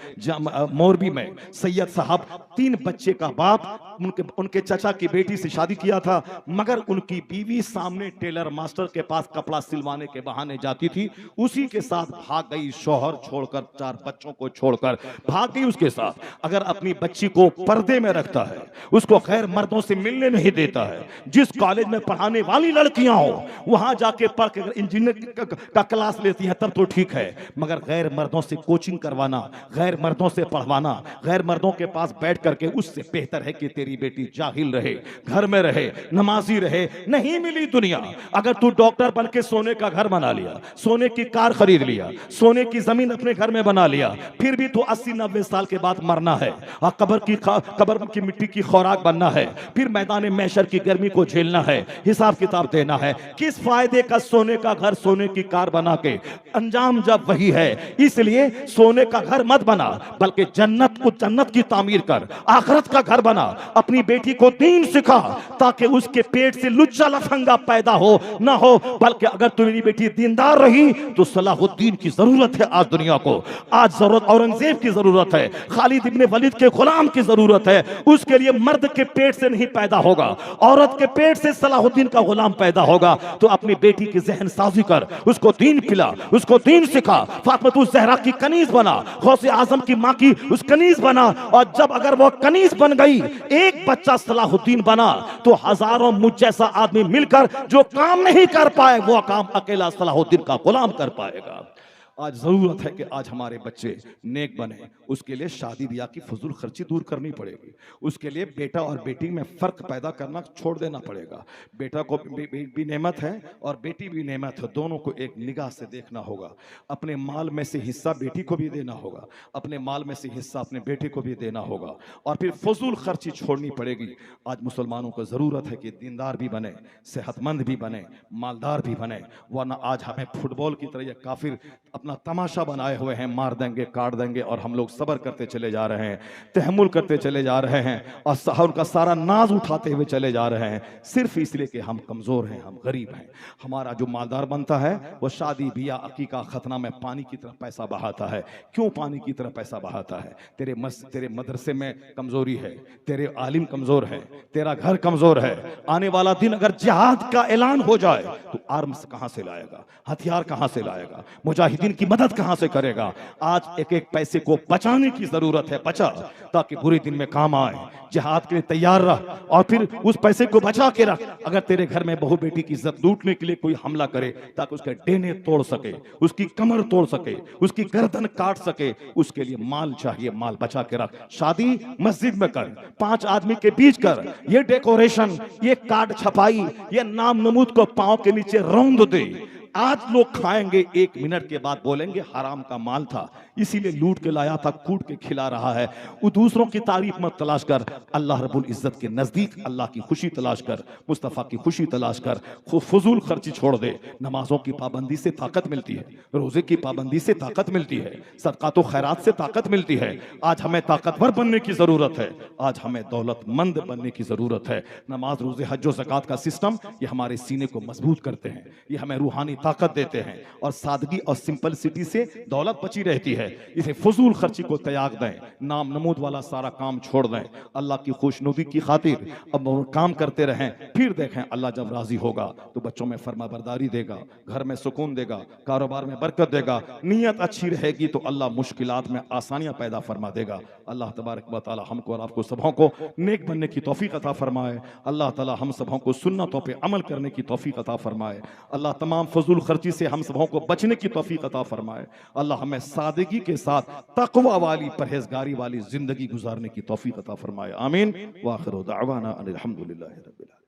मोरबी में। सैयद साहब 3 बच्चे का बाप, उनके चाचा की बेटी से शादी किया था, मगर उनकी बीवी सामने टेलर मास्टर के पास कपड़ा सिलवाने के बहाने जाती थी, उसी के साथ भाग गई। शौहर छोड़कर, 4 बच्चों को छोड़कर भाग गई उसके साथ। अगर अपनी बच्ची को पर्दे में रखता है, उसको खैर मर्दों से मिलने नहीं देता है, जिस कॉलेज में पढ़ाने वाली लड़कियां हो वहां जाके पढ़ के इंजीनियर का क्लास लेती हैं तब तो ठीक है, मगर गैर मर्दों से कोचिंग करवाना, गैर मर्दों से पढ़वाना, गैर मर्दों के पास बैठ करके, उससे बेहतर है कि तेरी बेटी जाहिल रहे, घर में रहे, नमाजी रहे। नहीं मिली दुनिया। अगर तू डॉक्टर बन के सोने का घर बना लिया, सोने की कार खरीद लिया, सोने की जमीन अपने घर में बना लिया, फिर भी तू 80-90 साल के बाद मरना है और कब्र की मिट्टी की खुराक बनना है, फिर मैदान महशर की गर्मी को झेलना है, हिसाब किताब देना है। किस फायदे का सोने का घर, सोने की कार बना के? अंजाम जब वही है। इसलिए सोने का घर मत बना, बल्कि जन्नत की तामीर कर, आखिरत का घर बना। अपनी बेटी को दीन सिखा ताकि उसके पेट से लुच्चा लफंगा पैदा हो ना हो, बल्कि अगर तुम्हारी बेटी दीनदार रही तो सलाहुद्दीन की जरूरत है आज दुनिया को। आज जरूरत औरंगजेब की जरूरत है, खालिद इब्ने वलीद के गुलाम की जरूरत है। उसके लिए मर्द के पेट से नहीं पैदा होगा, औरत के पेट से सलाहुद्दीन का गुलाम गुलाम पैदा होगा तो अपनी बेटी की जहन साजी कर, उसको दीन पिला, उसको दीन सिखा। फातिमा ज़हरा की कनीज बना, गौसे आजम की माँ की उस कनीज बना। और जब अगर वो कनीज बन गई, एक बच्चा सलाहुद्दीन बना, तो हजारों मुझ जैसा आदमी मिलकर जो काम नहीं कर पाए वो काम अकेला सलाहुद्दीन का गुलाम कर पाएगा। आज जरूरत है कि आज हमारे बच्चे नेक बने। उसके लिए शादी ब्याह की फजूल खर्ची दूर करनी पड़ेगी। उसके लिए बेटा और बेटी में फर्क पैदा करना छोड़ देना पड़ेगा। बेटा को भी नेमत है और बेटी भी नेमत है, दोनों को एक निगाह से देखना होगा। अपने माल में से हिस्सा बेटी को भी देना होगा, अपने माल में से हिस्सा अपने बेटे को भी देना होगा, और फिर फजूल खर्ची छोड़नी पड़ेगी। आज मुसलमानों को जरूरत है कि दीनदार भी बने, सेहतमंद भी बने, मालदार भी बने, वरना आज हमें फुटबॉल की तरह ये काफिर अपना तमाशा बनाए हुए हैं, मार देंगे, काट देंगे, और हम लोग सब्र करते चले जा रहे हैं, तहम्मुल करते चले जा रहे हैं, और उनका सारा नाज उठाते हुए चले जा रहे हैं, सिर्फ इसलिए कि हम कमजोर हैं, हम गरीब हैं। हमारा जो मालदार बनता है वो शादी बिया अकीका खतना में पानी की तरह पैसा बहाता है। क्यों पानी की तरह पैसा बहाता है? तेरे मदरसे में कमजोरी है, तेरे आलिम कमजोर है, तेरा घर कमजोर है। आने वाला दिन अगर जिहाद का ऐलान हो जाए तो आर्म्स कहां से लाएगा, हथियार कहां से लाएगा, मुजाहिदीन की मदद कहां से करेगा? आज एक एक पैसे को बचाने की जरूरत है। बचा ताकि बुरे दिन में काम आए। जिहाद के लिए तैयार रह और फिर उस पैसे को बचा के रख। अगर तेरे घर में बहू बेटी की इज्जत लूटने के लिए कोई हमला करे ताकि उसके डेने तोड़ सके, उसकी कमर तोड़ सके, उसकी गर्दन काट सके, उसके लिए माल चाहिए, माल बचा के रख। शादी मस्जिद में कर, 5 आदमी के बीच कर। ये डेकोरेशन, ये कार्ड छपाई, ये नाम नमूद को पांव के नीचे रौंद दे। आज लोग खाएंगे, 1 मिनट के बाद बोलेंगे हराम का माल था, इसीलिए लूट के लाया था, कूट के खिला रहा है। वो दूसरों की तारीफ मत तलाश कर, अल्लाह रब्बुल इज्जत के नजदीक अल्लाह की खुशी तलाश कर, मुस्तफा की खुशी तलाश कर। फजूल खर्ची छोड़ दे। नमाजों की पाबंदी से ताकत मिलती है, रोजे की पाबंदी से ताकत मिलती है, सदकात व खैरात से ताकत मिलती है। आज हमें ताकतवर बनने की जरूरत है, आज हमें दौलतमंद बनने की जरूरत है। नमाज, रोजे, हज और ज़कात का सिस्टम ये हमारे सीने को मजबूत करते हैं, ये हमें रूहानी ताकत देते हैं, और सादगी और सिंपलिसिटी से दौलत बची रहती है। इसे फजूल खर्ची को त्याग दें, नाम नमूद वाला सारा काम छोड़ दें। अल्लाह की खुशनुदी की खातिर अब काम करते रहें, फिर देखें अल्लाह जब राजी होगा तो बच्चों में फर्माबरदारी देगा, घर में सुकून देगा, कारोबार में बरकत देगा। नीयत अच्छी रहेगी तो अल्लाह मुश्किलात में आसानियां पैदा फरमा देगा। अल्लाह तबारक व तआला हमको और आपको सबों को नेक बनने की तौफीक अता फरमाए। अल्लाह ताला हम सबों को सुन्नतों पे अमल करने की तौफीक अता फरमाए। अल्लाह तमाम फजूल खर्ची से हम सबों को बचने की तौफीक अता फरमाए। अल्लाह हमें सादगी के साथ तकवा वाली, परहेजगारी वाली जिंदगी गुजारने की तौफीक अता फरमाए। आमीन। व आखिरु दावाना अनिल हम्दुलिल्लाहि रब्बिल आलमीन।